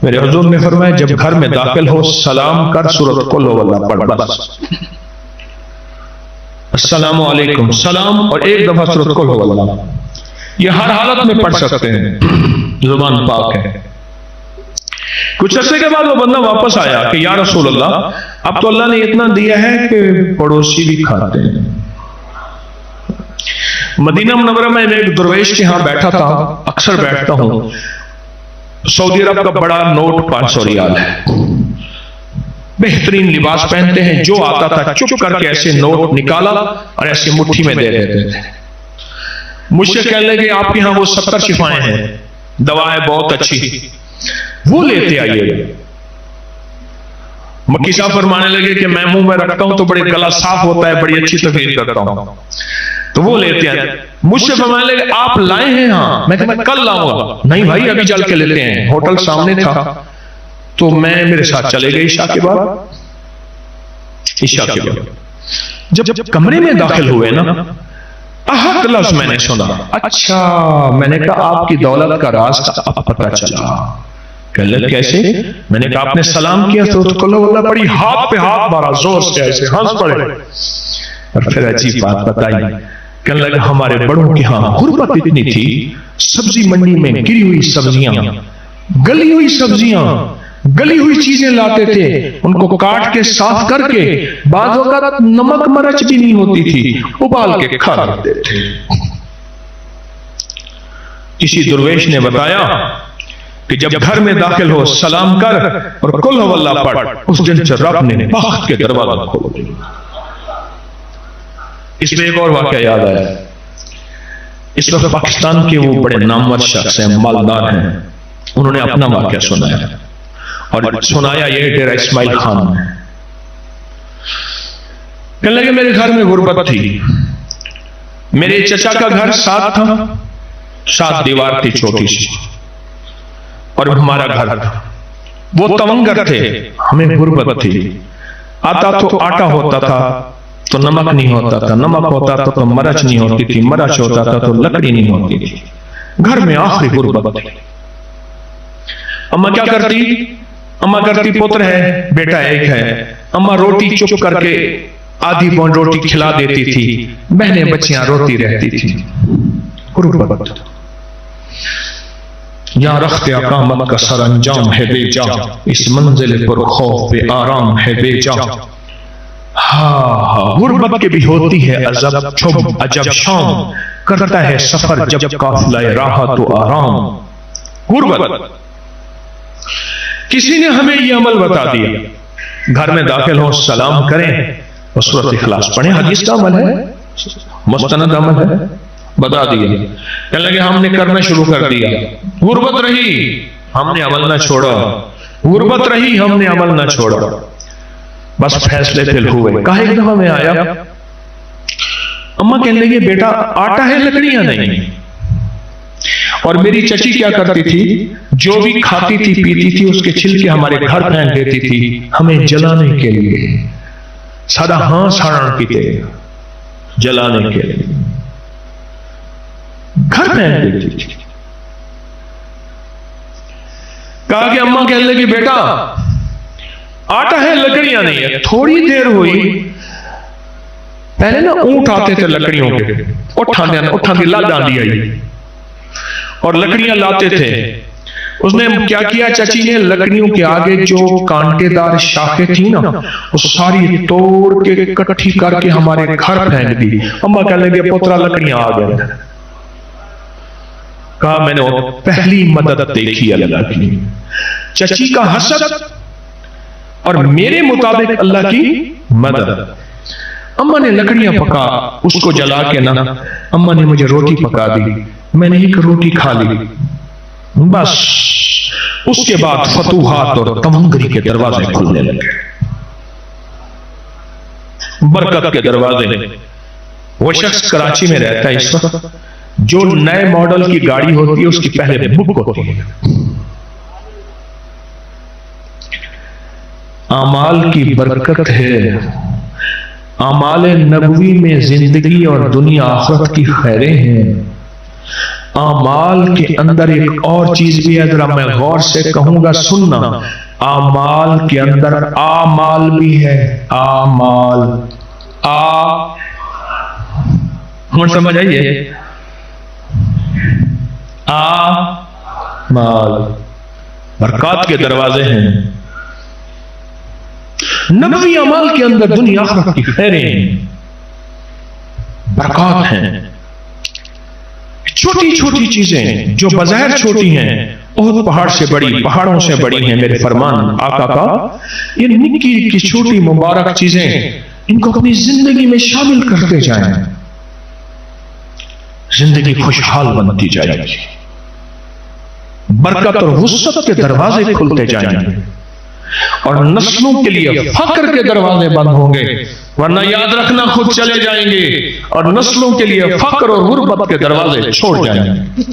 میرے حضور نے فرمایا جب گھر میں داخل ہو سلام کر، سورۃ قل ہو اللہ پڑھ، بس السلام علیکم سلام، اور ایک دفعہ سورۃ قل ہو اللہ. یہ ہر حالت میں پڑھ سکتے ہیں، زبان پاک ہے. کچھ عرصے کے بعد وہ بندہ واپس آیا کہ یا رسول اللہ اب تو اللہ نے اتنا دیا ہے کہ پڑوسی بھی کھاتے ہیں. مدینہ منورہ میں ایک درویش کے ہاں بیٹھا تھا، اکثر بیٹھتا ہوں. سعودی عرب کا بڑا نوٹ 500 ریال ہے، بہترین لباس پہنتے ہیں. جو آتا تھا چپ کر کے ایسے نوٹ نکالا اور ایسے مٹھی میں دے دیتے تھے. مجھ سے کہنے لگے آپ کے ہاں وہ 70 شفائیں ہیں، دوائیں بہت اچھی، وہ لیتے آئیے. مکی صاحب فرمانے لگے کہ میں منہ میں رکھتا ہوں تو بڑے گلا صاف ہوتا ہے، بڑی اچھی تقریر کرتا ہوں، تو وہ لیتے ہیں. مجھ سے فرمانے لگے آپ لائے ہیں؟ ہاں. میں کہا میں کل لاؤں گا. نہیں بھائی ابھی چل کے لیتے ہیں. ہوٹل سامنے تھا تو میں میرے ساتھ چلے گئے. عشاء کے بعد جب کمرے میں داخل ہوئے نا، احد لفظ میں نے سنا. اچھا، میں نے کہا آپ کی دولت کا راز اب پتہ چلا. کیسے؟ میں نے کہا آپ نے سلام کیا تو اللہ بڑی ہاتھ پہ ہاتھ مارا، زور سے ایسے ہنس پڑے. اور پھر عجیب بات بتائی کہنے لگا ہمارے بڑوں کے ہاں غربت اتنی تھی، سبزی منڈی میں گری ہوئی سبزیاں، گلی ہوئی سبزیاں، گلی ہوئی چیزیں لاتے تھے، ان کو کاٹ کے صاف کر کے بعض اوقات نمک مرچ بھی نہیں ہوتی تھی، ابال کے کھا لیتے تھے۔ کسی درویش نے بتایا کہ جب گھر میں داخل ہو سلام کر اور قل ہو اللہ پڑھ، اس دن سے رب نے بخت کے دروازہ کھول دیا۔ اس میں ایک اور واقعہ یاد آیا، اس وقت پاکستان کے وہ بڑے نامور شخص ہیں، مالدار ہیں، انہوں نے اپنا واقعہ سنایا، اور سنایا یہ ڈیرہ اسماعیل خان میں۔ کہنے لگے میرے گھر میں غربت تھی، میرے چچا کا گھر ساتھ تھا، 7 دیوار تھی چھوٹی سی، اور ہمارا گھر تھا، وہ تونگر تھے، ہمیں غربت تھی، آتا تو آٹا ہوتا تھا تو نمک نہیں ہوتا تھا، نمک ہوتا تھا تو مرچ نہیں ہوتی تھی، مرچ ہوتا تھا تو لکڑی نہیں ہوتی تھی، گھر میں آخری غربت تھی۔ اماں کیا کرتی؟ اماں کرتی پتر ہے، بیٹا ایک ہے، اماں روٹی چپ کر کے آدھی پون روٹی کھلا دیتی تھی، بہنیں بچیاں روتی رہتی تھی، غربت۔ یا رخت اقامت کا سر انجام ہے بے جا، اس منزل پر خوف پہ آرام ہے بے جا۔ ہاں غربت کے بھی ہوتی ہے عجب چھب عجب شام، کرتا ہے سفر جب قافلہ راحت و آرام۔ غربت، کسی نے ہمیں یہ عمل بتا دیا، گھر میں داخل ہو سلام کریں اور سورۃ اخلاص پڑھیں، حدیث کا عمل ہے، مستند عمل ہے، بتا دیا۔ کہنے لگے ہم نے کرنا شروع کر دیا، غربت رہی ہم نے عمل نہ چھوڑا، غربت رہی ہم نے عمل نہ چھوڑا، بس فیصلے پھر ہوئے۔ کہا ایک دفعہ میں آیا، اماں کہنے لگے بیٹا آٹا ہے لکڑیاں نہیں، اور میری چچی کیا کرتی تھی، جو بھی کھاتی تھی پیتی تھی اس کے چھلکے ہمارے گھر پھینک دیتی تھی ہمیں جلانے کے لیے، سادہ ہاں ساڑھن پیتے جلانے کے لیے گھر پھینک دیتی تھی۔ کہا کہ اماں کہنے لگی بیٹا آٹا ہے لکڑیاں نہیں ہے۔ تھوڑی دیر ہوئی، پہلے نا اونٹ آتے تھے لکڑیوں کے، اٹھان دی لاد آندی آئی اور لکڑیاں لاتے تھے۔ اس نے کیا کیا چچی نے، لکڑیوں کے آگے جو کانٹے دار شاخیں تھی نا وہ ساری توڑ کے کٹھی کر کے ہمارے گھر پھینک دی۔ اماں کہنے لگے پوترا لکڑیاں آ گئے۔ کہا میں نے پہلی مدد دیکھی اللہ کی، چچی کا حسد اور میرے مطابق اللہ کی مدد۔ اماں نے لکڑیاں پکا، اس کو جلا کے نا اماں نے مجھے روٹی پکا دی، میں نے ایک روٹی کھا لی، بس اس کے بعد فتوحات اور تمنگری کے دروازے کھلنے لگے، برکت کے دروازے۔ وہ شخص کراچی میں رہتا ہے اس وقت، جو نئے ماڈل کی گاڑی ہوتی ہے اس کی پہلے بک ہوتی ہے۔ اعمال کی برکت ہے، اعمال نبوی میں زندگی اور دنیا آخرت کی خیریں ہیں۔ اعمال کے اندر ایک اور چیز بھی ہے، ذرا میں غور سے کہوں گا سننا، اعمال کے اندر اعمال بھی ہے، اعمال سمجھ آئیے، اعمال برکات کے دروازے ہیں۔ نبوی اعمال کے اندر دنیا آخرت کی خیریں برکات ہیں۔ چھوٹی چھوٹی چیزیں جو بظاہر چھوٹی ہیں احد پہاڑ سے بڑی، پہاڑوں سے بڑی ہیں، میرے فرمان آقا کا۔ یہ نکی کی چھوٹی مبارک چیزیں ان کو اپنی زندگی میں شامل کرتے جائیں، زندگی خوشحال بنتی جائے گی، برکت اور وسعت کے دروازے کھلتے جائیں گے، اور نسلوں کے لیے فقر کے دروازے بند ہوں گے، ورنہ یاد رکھنا خود چلے جائیں گے اور نسلوں کے لیے فقر اور غربت کے دروازے چھوڑ جائیں گے۔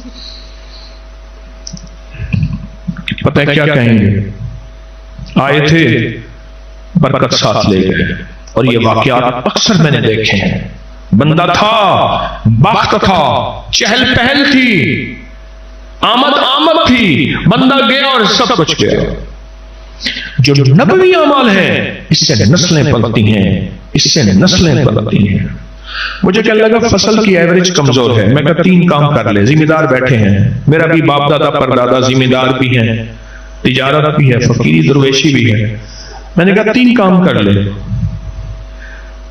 پتہ ہے کیا کہیں گے، آئے تھے برکت ساتھ لے گئے، اور یہ واقعات اکثر میں نے دیکھے ہیں۔ بندہ تھا، بخت تھا، چہل پہل تھی، آمد تھی، بندہ گیا اور سب کچھ گیا۔ جو نبوی اعمال ہے اس سے نسلیں پلتی ہیں، اس سے نسلیں پلتی ہیں۔ مجھے کہنے لگا فصل کی ایوریج کمزور ہے. میں کہا 3 کام کر لے, ذمہ دار بیٹھے ہیں, میرا بھی باپ دادا پردادا ذمہ دار بھی ہیں, تجارت بھی ہے, فقیری درویشی بھی ہے. میں نے کہا 3 کام کر لے.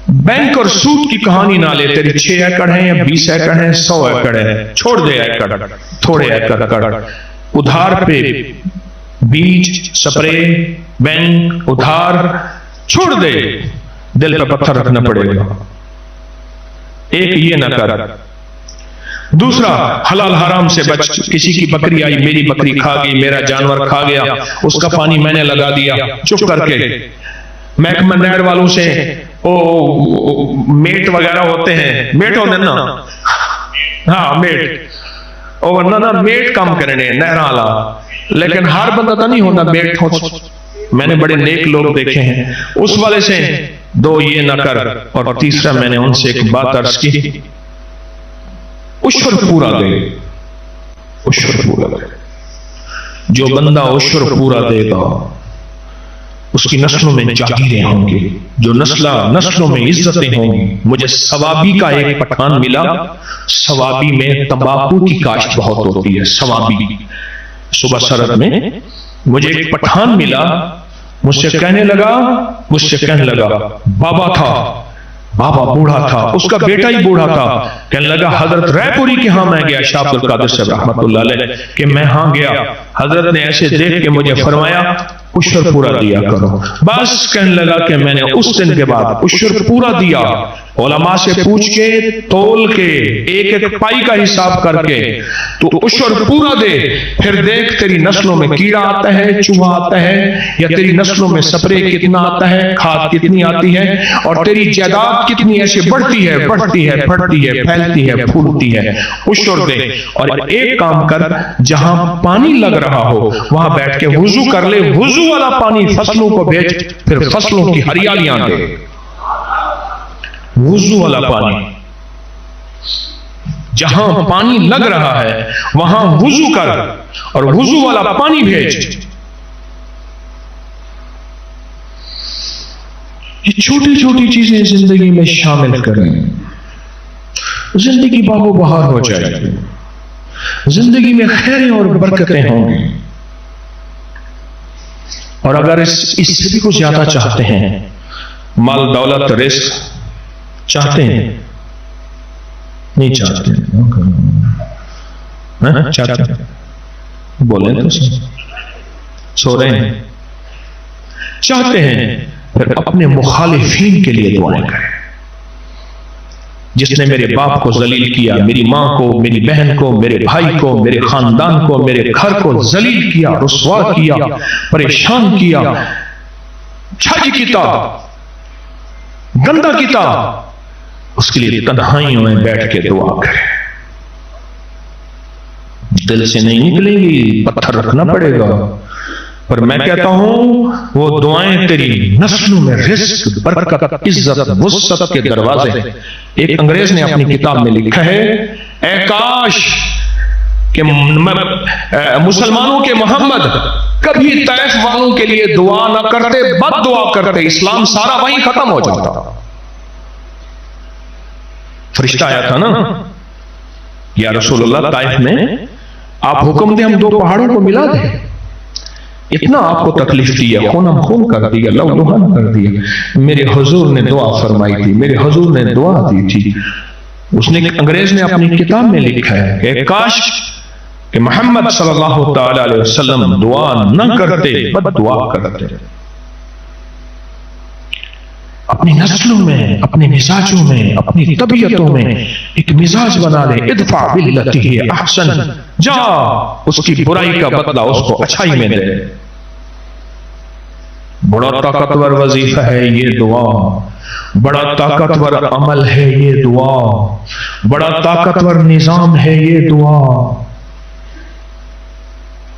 بینک اور سود کی کہانی نہ لے, تیری 6 ایکڑ ہیں یا 20 ایکڑ ہیں, 100 ایکڑ ہے, چھوڑ دے ایکڑ, تھوڑے ایکڑ کر, ادھار پہ بیج, سپرے, بینک, ادھار چھوڑ دے, دل پہ پتھر رکھنا پڑے گا. ایک یہ نہ کر. دوسرا, حلال حرام سے بچ. کسی کی بکری آئی, میری بکری کھا گئی, میرا جانور کھا گیا, اس کا پانی میں نے لگا دیا چپ کر کے. محکمہ نہر والوں سے میٹ وغیرہ ہوتے ہیں, میٹ ہوتے نا, ہاں میٹ, ورنہ میٹ کام کرنے نہر والا, لیکن ہر بندہ تو نہیں ہوتا میٹ ہو. میں نے بڑے نیک لوگ دیکھے ہیں. اس والے سے 2 یہ نہ کر. اور تیسرا, میں نے ان سے ایک بات عرض کی, عشر پورا دے, عشر پورا دے. جو بندہ عشر پورا دے گا اس کی نسلوں میں جاگیریں ہوں گی, جو نسلوں میں عزتیں ہوں گی. مجھے ثوابی کا ایک پٹھان ملا. ثوابی میں تمباکو کی کاشت بہت ہوتی ہے. ثوابی صبح سرد میں مجھے ایک پٹھان ملا. مجھ سے کہنے لگا بابا تھا, بابا بوڑھا تھا, اس کا بیٹا ہی بوڑھا تھا. کہنے لگا حضرت رائے پوری کے ہاں میں گیا, شاہ عبد القادر صاحب رحمت اللہ علیہ کہ میں ہاں گیا. حضرت نے ایسے دیکھ کے مجھے فرمایا عشر پورا دیا کرو. بس کہنے لگا کہ میں نے اس دن کے بعد عشر پورا دیا. علماء سے پوچھ کے, تول کے, ایک ایک پائی کا حساب کر کے تو عشر پورا دے. پھر دیکھ تیری نسلوں میں کیڑا آتا ہے, چوہا آتا ہے, یا تیری نسلوں میں سپرے کتنا آتا ہے, کھاد کتنی آتی ہے, اور تیری جائیداد کتنی ایسے بڑھتی ہے, بڑھتی ہے, بڑھتی ہے, پھیلتی ہے, پھولتی ہے. عشر دے. اور ایک کام کر, جہاں پانی لگ رہا ہو وہاں بیٹھ کے وضو کر لے. وضو والا پانی فصلوں کو بھیج, پھر فصلوں کی ہریالیاں دے. وضو والا پانی, جہاں پانی لگ رہا ہے وہاں وضو کر اور وضو والا پانی بھیج. یہ چھوٹی چھوٹی چیزیں زندگی میں شامل کریں, زندگی باغ و بہار ہو جائے گی, زندگی میں خیریں اور برکتیں ہوں گی. اور اگر اس سے بھی کچھ زیادہ چاہتے ہیں, مال دولت رزق چاہتے ہیں, نہیں چاہتے چاہتے بولیں تو سو رہے ہیں, چاہتے ہیں, پھر اپنے مخالفین کے لیے دعائیں کریں. جس نے میرے باپ کو ذلیل کیا, میری ماں کو, میری بہن کو, میرے بھائی کو, میرے خاندان کو, میرے گھر کو ذلیل کیا, رسوا کیا, پریشان کیا, چھج کیتا, گندا کیتا, اس کے لیے تنہائیوں میں بیٹھ کے دعا کریں. دل سے نہیں نکلیں گی, پتھر رکھنا پڑے گا. پر میں کہتا ہوں وہ دعائیں تیری نسلوں میں رزق, برکت, عزت, وسعت کے دروازے. ایک انگریز نے اپنی کتاب میں لکھا ہے, اے کاش کہ مسلمانوں کے محمد کبھی طائف والوں کے لیے دعا نہ کرتے, بد دعا کرتے, اسلام سارا وہیں ختم ہو جاتا. فرشتہ آیا تھا نا, یا رسول اللہ طائف میں آپ حکم دیں ہم 2 پہاڑوں کو ملا دیں. اتنا آپ کو تکلیف دیا, خون ہم خون کر دیا, لو لہن کر دیا. میرے حضور نے دعا فرمائی تھی, میرے حضور نے دعا دی تھی. اس نے انگریز نے اپنی کتاب میں لکھا ہے کہ کاش کہ محمد صلی اللہ تعالی علیہ وسلم دعا نہ کرتے, بد دعا کرتے. اپنی نسلوں میں, اپنے مزاجوں میں, اپنی طبیعتوں میں ایک مزاج بنا لے. ادفع باللتی ہی احسن, جا اس کی برائی کا بدلہ اس کو اچھائی میں دے. بڑا طاقتور وظیفہ ہے یہ دعا, بڑا طاقتور عمل ہے یہ دعا, بڑا طاقتور نظام ہے یہ دعا.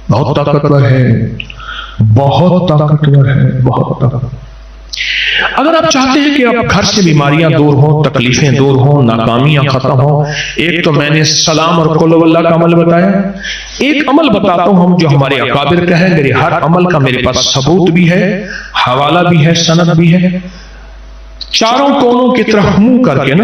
بہت طاقتور ہے, بہت طاقتور ہے, بہت طاقتور. اگر آپ چاہتے ہیں کہ آپ گھر سے بیماریاں دور ہوں, تکلیفیں دور ہوں, ناکامیاں ختم ہوں, ایک تو میں نے سلام اور قل واللہ کا عمل بتایا. ایک عمل بتاتا ہوں ہم جو ہمارے اکابر کا ہے. میرے ہر عمل کا میرے پاس ثبوت بھی ہے, حوالہ بھی ہے, سند بھی ہے. چاروں کونوں کی طرف منہ کر کے نا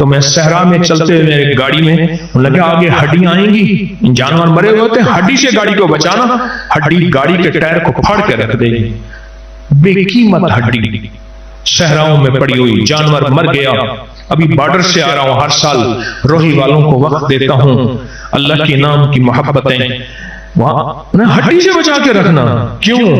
تو میں صحرا میں چلتے ہوئے میرے گاڑی میں لگا آگے ہڈیاں آئیں گی، جانور مرے ہوئے ہوتے ہیں، ہڈی سے گاڑی کو بچانا، ہڈی گاڑی کے ٹائر کو پھاڑ کے رکھ دے گی، بے قیمت ہڈی صحراؤں میں پڑی ہوئی، جانور مر گیا، ابھی بارڈر سے آ رہا ہوں، ہر سال روہی والوں کو وقت دیتا ہوں، اللہ کے نام کی محبتیں وہاں ہڈی سے بچا کے رکھنا، کیوں؟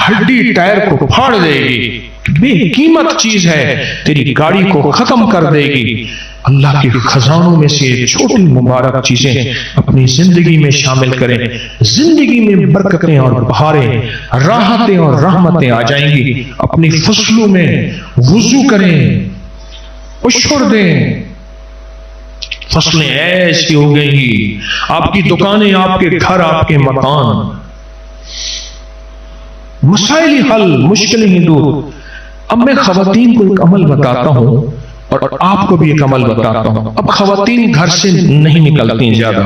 ہڈی ٹائر کو پھاڑ دے گی، بے قیمت چیز ہے، تیری گاڑی کو ختم کر دے گی۔ اللہ کے خزانوں میں سے چھوٹی مبارک چیزیں اپنی زندگی میں شامل کریں، زندگی میں برکتیں اور بہاریں، راحتیں اور رحمتیں آ جائیں گی۔ اپنی فصلوں میں وضو کریں، اشھر دیں، فصلیں ایسی ہو گئی گی، آپ کی دکانیں، آپ کے گھر، آپ کے مکان، مسائل حل، مشکلیں ہی دور۔ اب میں خواتین کو ایک عمل بتاتا ہوں اور آپ کو بھی ایک عمل بتاتا ہوں۔ اب خواتین گھر سے نہیں نکلتی زیادہ،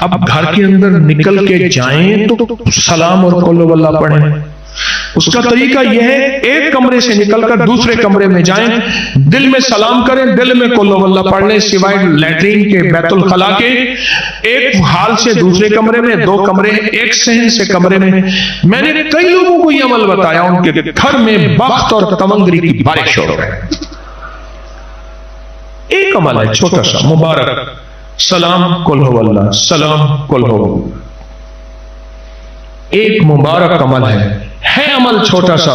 اب گھر کے اندر نکل کے جائیں تو سلام اور قل واللہ پڑھیں۔ اس کا طریقہ یہ ہے، ایک کمرے سے نکل کر دوسرے کمرے میں جائیں، دل میں سلام کریں، دل میں قل واللہ پڑھ لیں، سوائے لیٹرین کے، بیت الخلا کے، ایک حال سے دوسرے کمرے میں، دو کمرے، ایک صحن سے کمرے میں۔ میں نے کئی لوگوں کو یہ عمل بتایا، ان کے گھر میں بخت اور تمنگری کی بارش ہو رہی ہے۔ ایک عمل ہے چھوٹا سا مبارک، سلام قل واللہ، سلام قل واللہ، ایک مبارک عمل ہے عمل چھوٹا سا،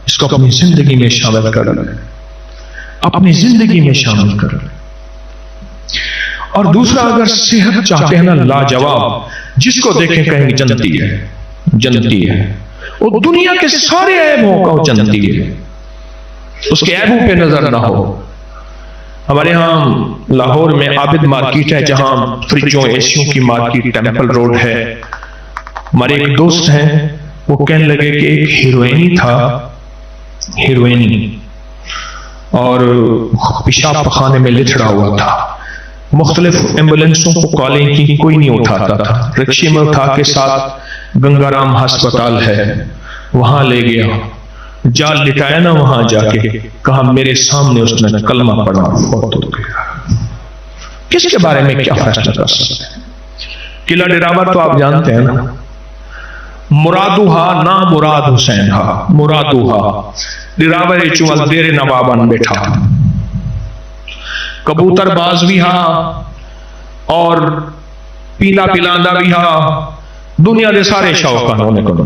اس کو اپنی زندگی میں شامل کر لیں، اپنی زندگی میں شامل کر لیں۔ اور دوسرا، اگر صحت چاہتے ہیں نا لاجواب، جس کو دیکھیں کہیں گے جنتی ہے، جنتی ہے، وہ دنیا کے سارے عیبوں کا وہ جنتی ہے، اس کے عیبوں پہ نظر نہ ہو۔ ہمارے ہاں لاہور میں عابد مارکیٹ ہے، جہاں فریجوں ایسیوں کی مارکیٹ، ٹیمپل روڈ ہے۔ ہمارے ایک دوست ہیں، وہ کہنے لگے کہ ایک ہیروئنی تھا، ہیروئنی، اور پیشاب پخانے میں لتڑا ہوا تھا، مختلف ایمبولینسوں کو کالیں کی، کوئی نہیں اٹھاتا تھا، رکشے میں اٹھا کے ساتھ گنگا رام ہسپتال ہے وہاں لے گیا، جال لٹایا نا وہاں جا کے، کہا میرے سامنے اس نے کلمہ پڑھا، فوت ہو گیا۔ کس کے بارے میں کیا فیصلہ کر سکتے ہیں؟ قلعہ ڈراور تو آپ جانتے ہیں نا، مرادوہا نا مراد حسین ہا، مرادوہا ڈراور چوال دیر نوابان بیٹھا، کبوتر باز بھی ہا اور پیلا پلاندہ بھی ہا، دنیا دے سارے شوقان ہونے کو۔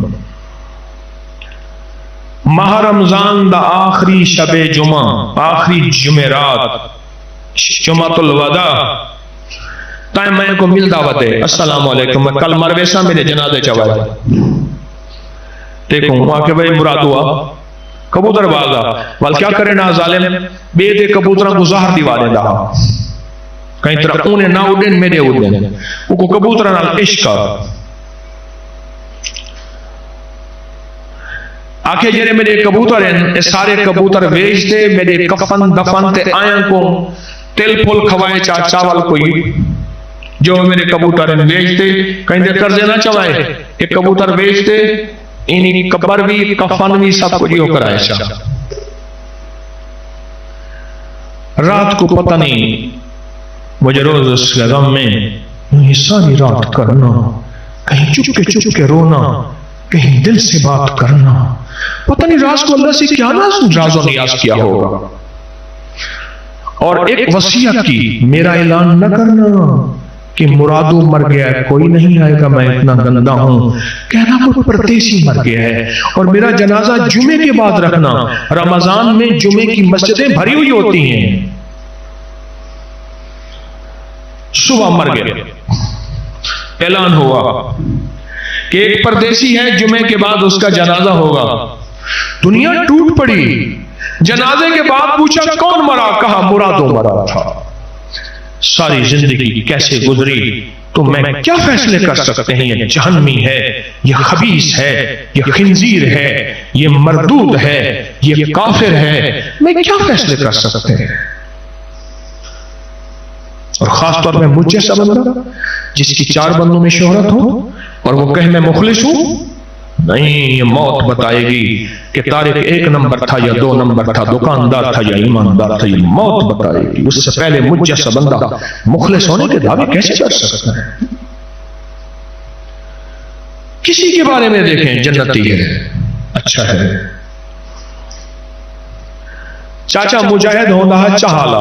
ماہ رمضان دا آخری شب جمعہ، آخری جمعرات، جمعۃ الوداع، تائم میں کو مل دعوت ہے، السلام علیکم، میں کل مروے سا میرے جنازے چوائے، دیکھوں وہاں کہ بھئی مراد ہوا کبوتر بازا، وال کیا کرے نا ظالم، بے دے کبوتروں کو زہر دیوانے دا، کہیں طرح انہیں نہ اڑیں میرے اڑیں، وہ کو کبوتر نال عشق آکھے جنہیں میرے کبوتر ہیں، سارے کبوتر ویچ دے، میرے کفن دفن تے آیاں کو تل پھول کھوائے چاول کوئی، جو میرے کبوتر ہیں ویچ دے، کہیں دے قرضے نہ چوائے، ایک کبوتر ویچ دے، انہی قبر بھی کفن بھی سب کچھ ہو کر آئے شاہ۔ رات کو پتہ نہیں مجھے روز اس غم میں یہ ساری رات کرنا، کہیں چپ کے رونا، کہیں دل سے بات کرنا، پتہ نہیں راز کو اللہ سے کیا راز و نیاز کیا ہوگا، اور ایک وصیت کی، میرا اعلان نہ کرنا کہ مرادو مر گیا ہے، کوئی نہیں آئے گا، میں اتنا گندہ ہوں، کہنا کوئی پردیسی مر گیا ہے، اور میرا جنازہ جمعے کے بعد رکھنا، رمضان میں جمعے کی مسجدیں بھری ہوئی ہوتی ہیں، صبح مر گیا، اعلان ہوا کہ ایک پردیسی ہے، جمعے کے بعد اس کا جنازہ ہوگا، دنیا ٹوٹ پڑی، جنازے کے بعد پوچھا کون مرا، کہا مرادو مرا تھا۔ ساری زندگی کیسے گزری تو میں کیا فیصلے کر سکتے ہیں، یہ جہنمی ہے، یہ خبیث ہے، یہ خنزیر ہے، یہ مردود ہے، یہ کافر ہے، میں کیا فیصلے کر سکتے ہیں؟ اور خاص طور میں مجھ جیسا بندہ جس کی 4 بندوں میں شہرت ہو اور وہ کہے میں مخلص ہوں، نہیں، یہ موت بتائے گی کہ طارق 1 نمبر تھا یا 2 نمبر تھا، دکاندار تھا یا ایماندار تھا، یہ موت بتائے گی۔ اس سے پہلے مجھ جیسا بندہ مخلص ہونے کے دعوے کیسے کر سکتا ہے؟ کسی کے بارے میں دیکھیں جنتی ہے، اچھا ہے۔ چاچا مجاہد ہوندہ چاہالا،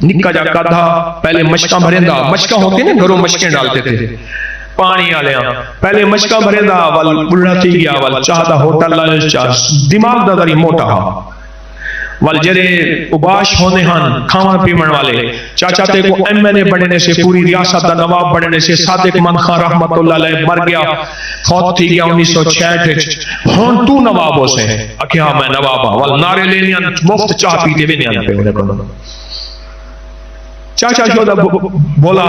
نکا جا کدھا پہلے مشکاں بھریندہ، مشکاں ہوتے ہیں نا گھروں مشکیں ڈالتے تھے پانی آلیاں، پہلے مشکاں بھریندہ وال بڑھا تھی گیا وال چاہتا ہوٹل لائے چاہ دماغ دا داری موٹا ہاں وال جرے اباش ہونے ہاں کھانا پیمن والے چاچا تے کو ایم این اے بڑھنے سے پوری ریاست دا نواب بڑھنے سے صادق من خان رحمت اللہ علیہ مر گیا، فوت تھی گیا 1966 ہون تو نواب ہو سے اکھے ہاں میں نواب ہاں وال نارے لینیاں مفت چاہ پیتے بھی نہیں آنے پہ چاچا شودا بولا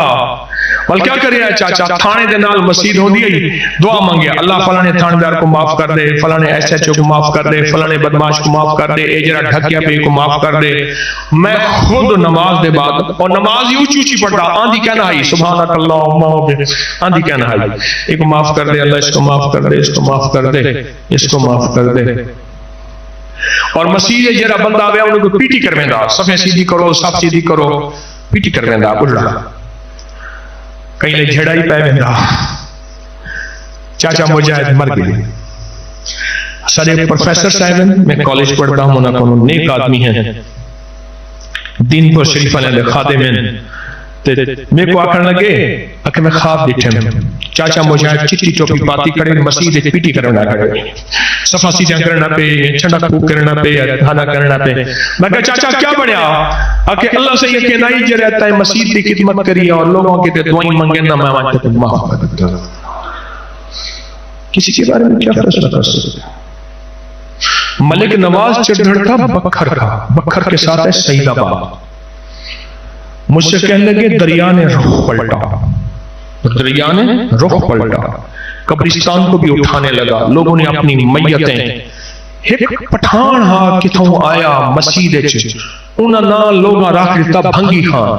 وال کیا کر رہا ہے چاچا؟ تھانے دے نال مسجد ہو دی دعا مانگیا، اللہ فلانے تھاندار کو معاف کر دے، فلانے ایس ایچ او کو معاف کر دے، فلانے بدماش کو معاف کر دے، اجرا ڈھکیا پہ کو معاف کر دے۔ میں خود نماز دے بعد اور نماز ہی اونچی اونچی پڑھتا آندھی کہنا ہے سبحانک اللہ آندھی کہنا ہے ایک کو معاف کر دے اللہ، اس کو معاف کر دے، اس کو معاف کر دے، اس کو معاف کر دے۔ اور مسیح جرا بندہ آیا انہوں کو پیٹی کرویں دا، صفیں سیدھی کرو، صف سیدھی کرو، پیٹی کرویں دا بڑھا کہیں لے جھڑائی پہ ویندا۔ چاچا مجاہد مر گئی۔ سارے پروفیسر صاحب میں کالج پڑھتا ہوں، انہوں کو نیک آدمی ہیں، دین پر شریفہ نے خادم ہیں، میں کو آکھن لگے کہ میں خواب دیکھیں چاچا مجاہد چٹی ٹوپی پاتی کڑے مسجد پیٹی کرنا کڑے صفا سیدھا کرنا پہ چھنڈا پھوک کرنا پہ کھانا کرنا پہ۔ میں کہا چاچا کیا بڑھیا کہ اللہ سے یہ کہنا ہی جو رہتا ہے مسجد کی خدمت کری اور لوگوں کے دعائیں مانگے نہ میں وہاں تک معاف کر دیتا ہوں۔ کسی کے بارے میں کیا فیصلہ کر سکتے؟ ملک نواز چڑھڑ کا بکھر کا، بکھر کے ساتھ ہے سعید آباد۔ مجھ سے کہنے لگے دریا نے رخ پلٹا، دریا نے رخ پلٹا، قبرستان کو بھی اٹھانے لگا، لوگوں نے اپنی میتیں ایک پٹھان ہاں کتھوں آیا مسجد چ انہاں نا لوگاں رکھ دیتا بھنگی خان۔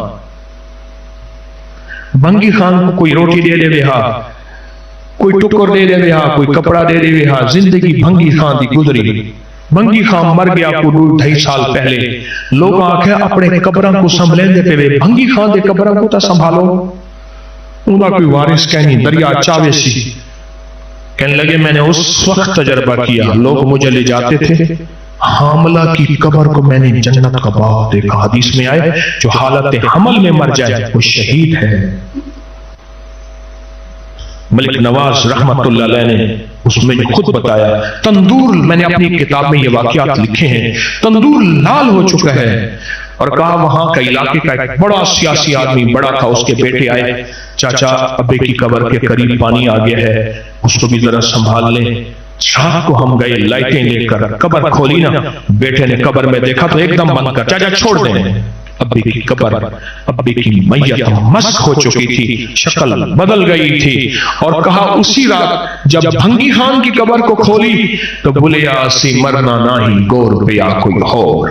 بھنگی خان کو کوئی روٹی دے دے ہا، کوئی ٹکر دے دے ہا، کوئی کپڑا دے دے ہا، زندگی بھنگی خان دی گزری۔ بھنگی خان مر گیا کو 2.5 سال پہلے، لوگ آکھے اپنے قبراں کو سنبھلیں دے پہ بھنگی خان دے قبراں کو تا سنبھالو، انہاں کوئی وارث کہنی دریا چاوے سی۔ کہنے لگے میں نے اس وقت تجربہ کیا، لوگ مجھے لے جاتے تھے، حاملہ کی قبر کو میں نے جنت کا باغ دیکھا، حدیث میں آئے جو حالت حمل میں مر جائے وہ شہید ہے۔ ملک نواز رحمت اللہ علیہ نے اس میں خود بتایا، تندور میں نے اپنی کتاب میں یہ واقعات لکھے ہیں، تندور لال ہو چکا ہے، اور کہا وہاں کا علاقے کا ایک بڑا سیاسی آدمی بڑا تھا، اس کے بیٹے آئے، چاچا ابے کی قبر کے قریب پانی آ گیا ہے، اس کو بھی ذرا سنبھال لیں۔ شام کو ہم گئے لائٹیں لے کر، قبر کھولی نا، بیٹے نے قبر میں دیکھا تو ایک دم بند کر، چاچا چھوڑ دیں۔ ابے کی قبر، ابے کی میت مسخ ہو چکی تھی، شکل بدل گئی تھی، اور کہا اسی رات جب بھنگی خان کی قبر کو کھولی تو بولیا اسی مرنا نہیں گور پیا کوئی اور،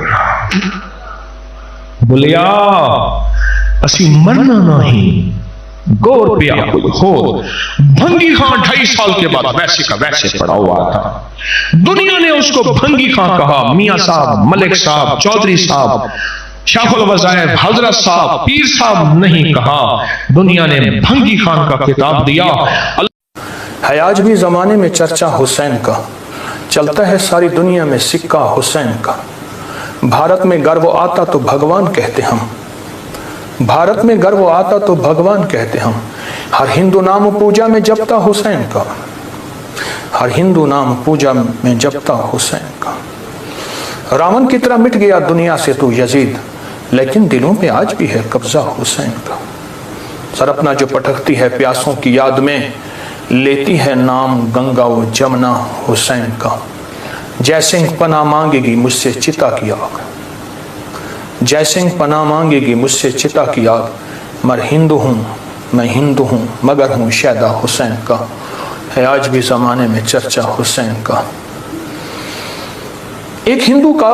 بولیا اسی مرنا نہیں گور پیا کوئی اور۔ بھنگی خان 2.5 سال کے بعد ویسے کا ویسے پڑا ہوا تھا، دنیا نے اس کو بھنگی خان کہا، میاں صاحب، ملک صاحب، چودھری صاحب، شیخ الوظائف، حضرت صاحب، پیر صاحب نہیں کہا، دنیا نے بھنگی خان کا خطاب دیا۔ ہے آج بھی زمانے میں چرچا حسین کا، چلتا ہے ساری دنیا میں سکہ حسین کا۔ بھارت میں گرو آتا تو بھگوان کہتے ہم، بھارت میں گرو آتا تو بھگوان کہتے ہم، ہر ہندو نام پوجا میں جپتا حسین کا، ہر ہندو نام پوجا میں جپتا حسین کا۔ راون کی طرح مٹ گیا دنیا سے تو یزید، لیکن دلوں میں آج بھی ہے قبضہ حسین کا۔ سرپنا جو پٹکتی ہے پیاسوں کی یاد میں، لیتی ہے نام گنگا و جمنا حسین کا۔ جے سنگھ پناہ مانگے گی مجھ سے چتا کی آگ، جے سنگھ پناہ مانگے گی مجھ سے چتا کی آگ، میں ہندو ہوں مگر ہوں شیدا حسین کا۔ ہے آج بھی زمانے میں چرچا حسین کا۔ ایک ہندو کا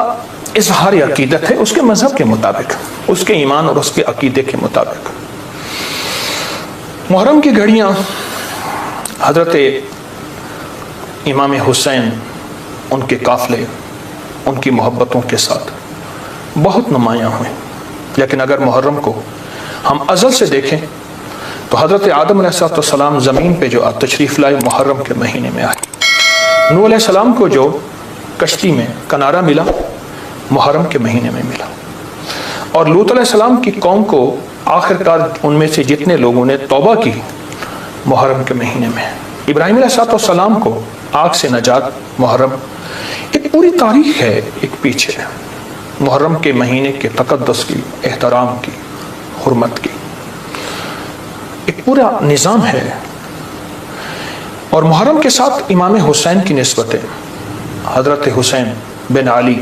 اظہار عقیدت ہے اس کے مذہب کے مطابق، اس کے ایمان اور اس کے عقیدے کے مطابق۔ محرم کی گھڑیاں حضرت امام حسین ان کے قافلے ان کی محبتوں کے ساتھ بہت نمایاں ہوئے، لیکن اگر محرم کو ہم ازل سے دیکھیں تو حضرت آدم علیہ السلام زمین پہ جو تشریف لائے محرم کے مہینے میں آئے، نوح علیہ السلام کو جو کشتی میں کنارہ ملا محرم کے مہینے میں ملا، اور لوط علیہ السلام کی قوم کو آخر کار ان میں سے جتنے لوگوں نے توبہ کی محرم کے مہینے میں، ابراہیم علیہ السلام کو آگ سے نجات محرم، ایک پوری تاریخ ہے ایک پیچھے محرم کے مہینے کے تقدس کی، احترام کی، حرمت کی، ایک پورا نظام ہے۔ اور محرم کے ساتھ امام حسین کی نسبتیں، حضرت حسین بن علی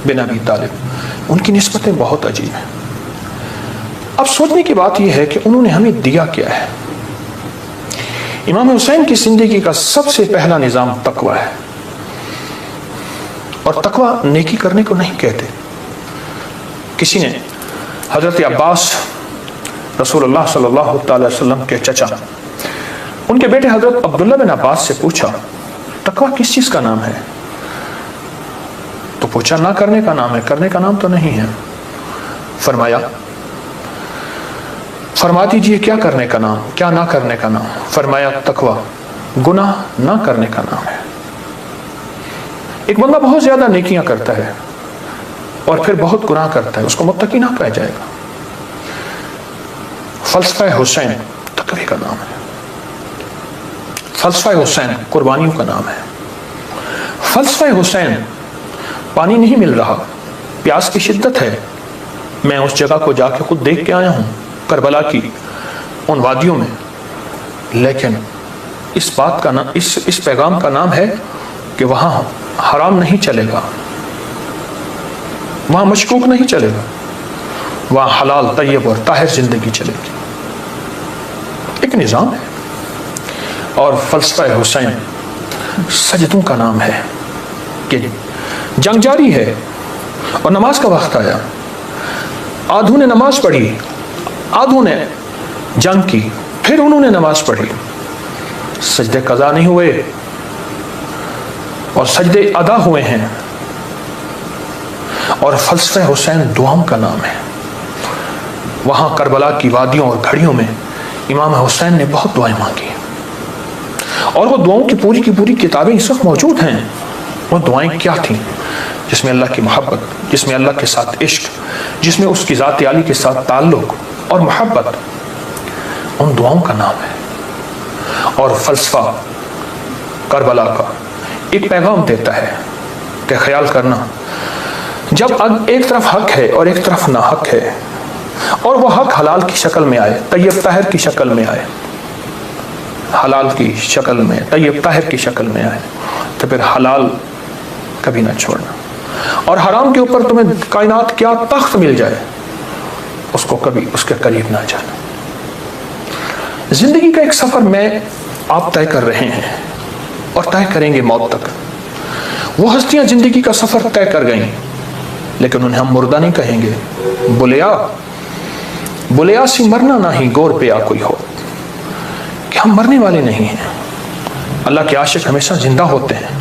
بن ابی طالب، ان کی نسبتیں بہت عجیب ہیں۔ اب سوچنے کی بات یہ ہے کہ انہوں نے ہمیں دیا کیا ہے۔ امام حسین کی زندگی کا سب سے پہلا نظام تقوی ہے، اور تقوی نیکی کرنے کو نہیں کہتے۔ کسی نے حضرت عباس رسول اللہ صلی اللہ تعالی وسلم کے چچا، ان کے بیٹے حضرت عبداللہ بن عباس سے پوچھا تقوی کس چیز کا نام ہے؟ تو پوچھا نہ کرنے کا نام ہے، کرنے کا نام تو نہیں ہے۔ فرما دیجئے کیا کرنے کا نام، کیا نہ کرنے کا نام؟ فرمایا تقوی گناہ نہ کرنے کا نام ہے۔ ایک بندہ بہت زیادہ نیکیاں کرتا ہے اور پھر بہت گناہ کرتا ہے، اس کو متقی نہ کہا جائے گا۔ فلسفہ حسین تقوی کا نام ہے، فلسفہ حسین قربانیوں کا نام ہے۔ فلسفہ حسین پانی نہیں مل رہا، پیاس کی شدت ہے، میں اس جگہ کو جا کے خود دیکھ کے آیا ہوں، کربلا کی ان وادیوں میں، لیکن اس بات کا نام، اس پیغام کا نام ہے کہ وہاں حرام نہیں چلے گا، وہاں مشکوک نہیں چلے گا، وہاں حلال طیب اور طاہر زندگی چلے گی۔ ایک نظام ہے۔ اور فلسفہ حسین سجدوں کا نام ہے کہ جنگ جاری ہے اور نماز کا وقت آیا، آدھوں نے نماز پڑھی، آدھوں نے جنگ کی، پھر انہوں نے نماز پڑھی، سجدے قضا نہیں ہوئے اور سجدے ادا ہوئے ہیں۔ اور فلسفہ حسین دعاؤں کا نام ہے۔ وہاں کربلا کی وادیوں اور گھڑیوں میں امام حسین نے بہت دعائیں مانگی، اور وہ دعاؤں کی پوری کتابیں اس وقت موجود ہیں۔ وہ دعائیں کیا تھیں؟ جس میں اللہ کی محبت، جس میں اللہ کے ساتھ عشق، جس میں اس کی ذات عالی کے ساتھ تعلق اور محبت، ان دعاؤں کا نام ہے۔ اور فلسفہ کربلا کا ایک پیغام دیتا ہے کہ خیال کرنا، جب ایک طرف حق ہے اور ایک طرف ناحق ہے، اور وہ حق حلال کی شکل میں آئے، طیب طاہر کی شکل میں آئے، حلال کی شکل میں، طیب طاہر کی شکل میں آئے، تو پھر حلال کبھی نہ چھوڑنا، اور حرام کے اوپر تمہیں کائنات کیا تخت مل جائے، اس کو کبھی اس کے قریب نہ جانا۔ زندگی کا ایک سفر میں آپ طے کر رہے ہیں اور طے کریں گے موت تک۔ وہ ہستیاں زندگی کا سفر طے کر گئیں، لیکن انہیں ہم مردہ نہیں کہیں گے۔ بلیا سی مرنا نہ ہی گور پہ آ کوئی ہو، کہ ہم مرنے والے نہیں ہیں۔ اللہ کے عاشق ہمیشہ زندہ ہوتے ہیں،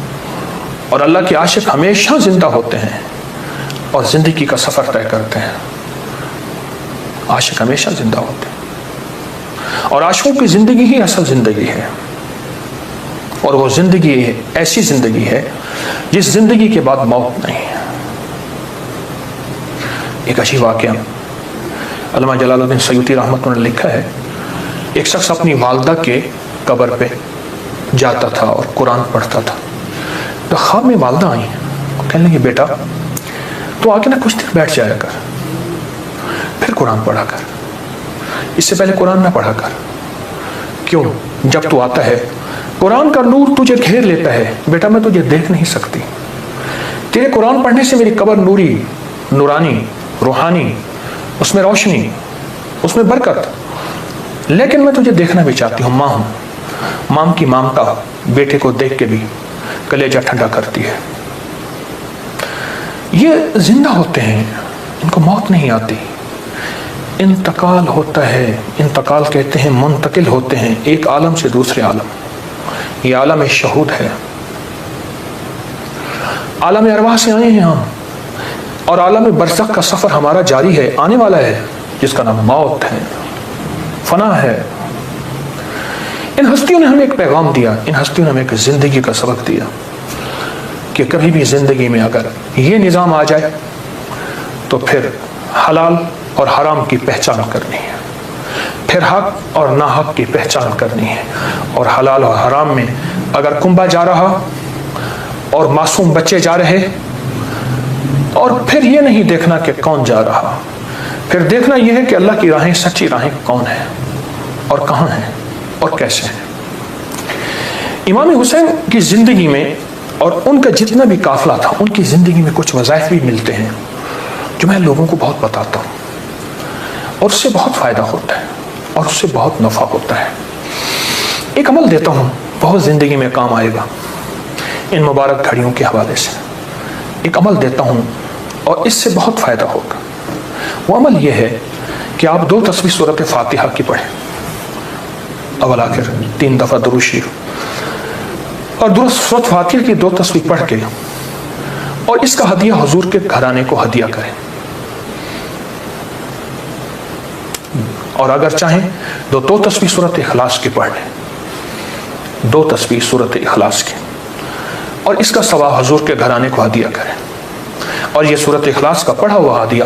اور اللہ کے عاشق ہمیشہ زندہ ہوتے ہیں اور زندگی کا سفر طے کرتے ہیں۔ عاشق ہمیشہ زندہ ہوتے ہیں، اور عاشقوں کی زندگی ہی اصل زندگی ہے، اور وہ زندگی ایسی زندگی ہے جس زندگی کے بعد موت نہیں ہے۔ ایک عجیب واقعہ علامہ جلال الدین سیوطی رحمۃ اللہ نے لکھا ہے، ایک شخص اپنی والدہ کے قبر پہ جاتا تھا اور قرآن پڑھتا تھا، تو خواب میں والدہ آئی، کہنے لگی بیٹا تو آگے نہ کچھ دیر بیٹھ جایا کر، پھر قرآن پڑھا کر، اس سے پہلے قرآن نہ پڑھا کر۔ کیوں؟ جب تو آتا ہے قرآن کا نور تجھے گھیر لیتا ہے، بیٹا میں تجھے دیکھ نہیں سکتی، تیرے قرآن پڑھنے سے میری قبر نوری، نورانی، روحانی، اس میں روشنی، اس میں برکت، لیکن میں تجھے دیکھنا بھی چاہتی ہوں، ماں ہوں۔ ماں کی ممتا بیٹے کو دیکھ کے بھی کلیجہ ٹھنڈا کرتی ہے۔ یہ زندہ ہوتے ہیں، ان کو موت نہیں آتی، انتقال ہوتا ہے۔ انتقال کہتے ہیں منتقل ہوتے ہیں ایک عالم سے دوسرے عالم۔ یہ عالم شہود ہے، عالم ارواح سے آئے ہیں ہم، اور عالم برزخ کا سفر ہمارا جاری ہے، آنے والا ہے، جس کا نام موت ہے، فنا ہے۔ ان ہستیوں نے ہمیں ایک پیغام دیا، ان ہستیوں نے ہمیں ایک زندگی کا سبق دیا کہ کبھی بھی زندگی میں اگر یہ نظام آ جائے تو پھر حلال اور حرام کی پہچان کرنی ہے، پھر حق اور ناحق کی پہچان کرنی ہے، اور حلال اور حرام میں اگر کنبا جا رہا اور معصوم بچے جا رہے، اور پھر یہ نہیں دیکھنا کہ کون جا رہا، پھر دیکھنا یہ ہے کہ اللہ کی راہیں سچی راہیں کون ہیں اور کہاں ہیں اور کیسے ہیں۔ امام حسین کی زندگی میں اور ان کا جتنا بھی قافلہ تھا، ان کی زندگی میں کچھ وظائف بھی ملتے ہیں جو میں لوگوں کو بہت بتاتا ہوں، اور اس سے بہت فائدہ ہوتا ہے اور اس سے بہت نفع ہوتا ہے۔ ایک عمل دیتا ہوں، بہت زندگی میں کام آئے گا ان مبارک گھڑیوں کے حوالے سے۔ ایک عمل دیتا ہوں اور اس سے بہت فائدہ ہوگا۔ وہ عمل یہ ہے کہ آپ 2 تسبیح سورۃ فاتحہ کی پڑھیں، اول آخر 3 دفعہ درود شریف، اور سورۃ فاتحہ کی 2 تسبیح پڑھ کے اور اس کا ہدیہ حضور کے گھرانے کو ہدیہ کریں، اور اگر چاہیں تو 2 تسبیح سورۃ اخلاص کی پڑھ لیں، 2 تسبیح سورۃ اخلاص کی، اور اس کا ثواب حضور کے گھرانے کو ہدیہ کریں۔ اور یہ سورۃ اخلاص کا پڑھا ہوا ہدیہ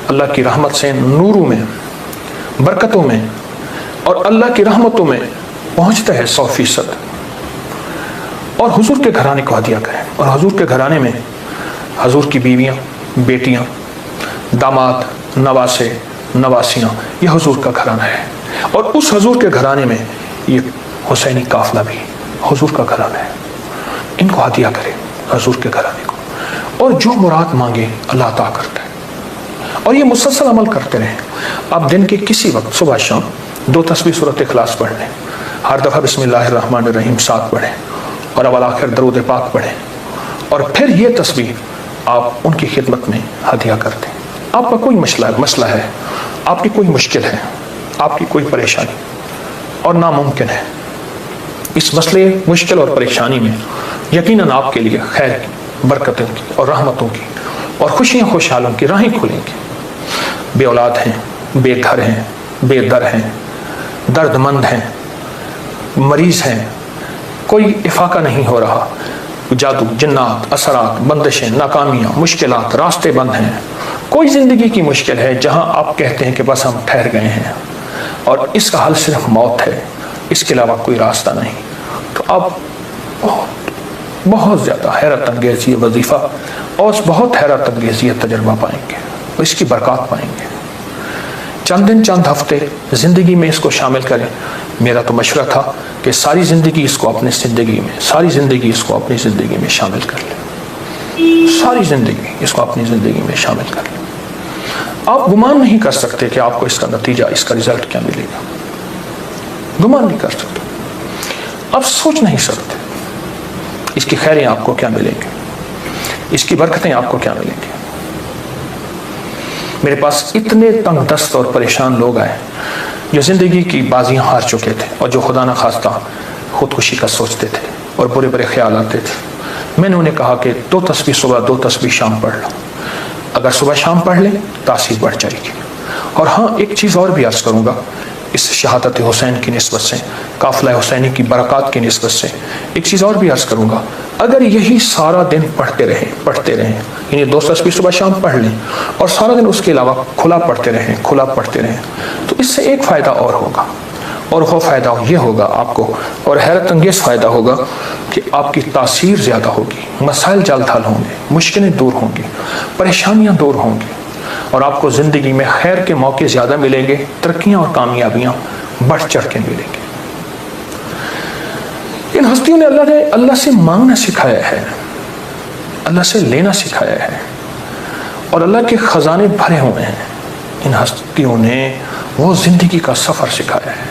اللہ کی رحمت سے نوروں میں، برکتوں میں اور اللہ کی رحمتوں میں پہنچتا ہے 100%۔ اور حضور کے گھرانے کو ہدیہ کریں، اور حضور کے گھرانے میں حضور کی بیویاں، بیٹیاں، داماد، نواسے، نواسیاں، یہ حضور کا گھرانہ ہے، اور اس حضور کے گھرانے میں یہ حسینی قافلہ بھی حضور کا گھرانہ ہے۔ ان کو ہدیہ کریں حضور کے گھرانے کو، اور جو مراد مانگے اللہ عطا کرتا ہے۔ اور یہ مسلسل عمل کرتے رہیں۔ آپ دن کے کسی وقت صبح شام 2 تسبیح سورۃ اخلاص پڑھ لیں، ہر دفعہ بسم اللہ الرحمن الرحیم 7 پڑھیں، اور اول آخر درود پاک پڑھیں، اور پھر یہ تسبیح آپ ان کی خدمت میں ہدیہ کر دیں۔ آپ کا کوئی مسئلہ ہے، آپ کی کوئی مشکل ہے، آپ کی کوئی پریشانی اور ناممکن ہے، اس مسئلے، مشکل اور پریشانی میں یقیناً آپ کے لیے خیر کی، برکتوں کی اور رحمتوں کی اور خوشیاں خوشحالوں کی راہیں کھلیں گی۔ بے اولاد ہیں، بے گھر ہیں، بے در ہیں، درد مند ہیں، مریض ہیں، کوئی افاقہ نہیں ہو رہا، جادو، جنات، اثرات، بندشیں، ناکامیاں، مشکلات، راستے بند ہیں، کوئی زندگی کی مشکل ہے جہاں آپ کہتے ہیں کہ بس ہم ٹھہر گئے ہیں اور اس کا حل صرف موت ہے، اس کے علاوہ کوئی راستہ نہیں، تو آپ بہت زیادہ حیرت انگیز یہ وظیفہ اور بہت حیرت انگیز یہ تجربہ پائیں گے اور اس کی برکات پائیں گے۔ چند دن، چند ہفتے زندگی میں اس کو شامل کریں۔ میرا تو مشورہ تھا کہ ساری زندگی اس کو اپنی زندگی میں، ساری زندگی اس کو اپنی زندگی میں شامل کر لیں، ساری زندگی اس کو اپنی زندگی میں شامل کر لیں۔ آپ گمان نہیں کر سکتے کہ آپ کو اس کا نتیجہ، اس کا رزلٹ کیا ملے گا، گمان نہیں کر سکتے، آپ سوچ نہیں سکتے اس کی خیریں آپ کو کیا ملیں گی، اس کی برکتیں آپ کو کیا ملیں گی۔ میرے پاس اتنے تنگ دست اور پریشان لوگ آئے جو زندگی کی بازیاں ہار چکے تھے اور جو خدا نہ خواستہ خودکشی کا سوچتے تھے اور برے برے خیال آتے تھے۔ میں نے انہیں کہا کہ 2 تسبیح صبح، 2 تسبیح شام پڑھ لو، اگر صبح شام پڑھ لیں تاثیر بڑھ جائے گی۔ اور ہاں، ایک چیز اور بھی عرض کروں گا اس شہادت حسین کی نسبت سے، قافلہ حسینی کی برکات کی نسبت سے ایک چیز اور بھی عرض کروں گا۔ اگر یہی سارا دن پڑھتے رہیں، یعنی 2 تسبیح صبح شام پڑھ لیں اور سارا دن اس کے علاوہ کھلا پڑھتے رہیں، تو اس سے ایک فائدہ اور ہوگا، اور وہ فائدہ یہ ہوگا آپ کو، اور حیرت انگیز فائدہ ہوگا کہ آپ کی تاثیر زیادہ ہوگی، مسائل جلد حل ہوں گے، مشکلیں دور ہوں گی، پریشانیاں دور ہوں گی، اور آپ کو زندگی میں خیر کے موقع زیادہ ملیں گے، ترقیاں اور کامیابیاں بڑھ چڑھ کے ملیں گے۔ ان ہستیوں نے اللہ سے مانگنا سکھایا ہے، اللہ سے لینا سکھایا ہے، اور اللہ کے خزانے بھرے ہوئے ہیں۔ ان ہستیوں نے وہ زندگی کا سفر سکھایا ہے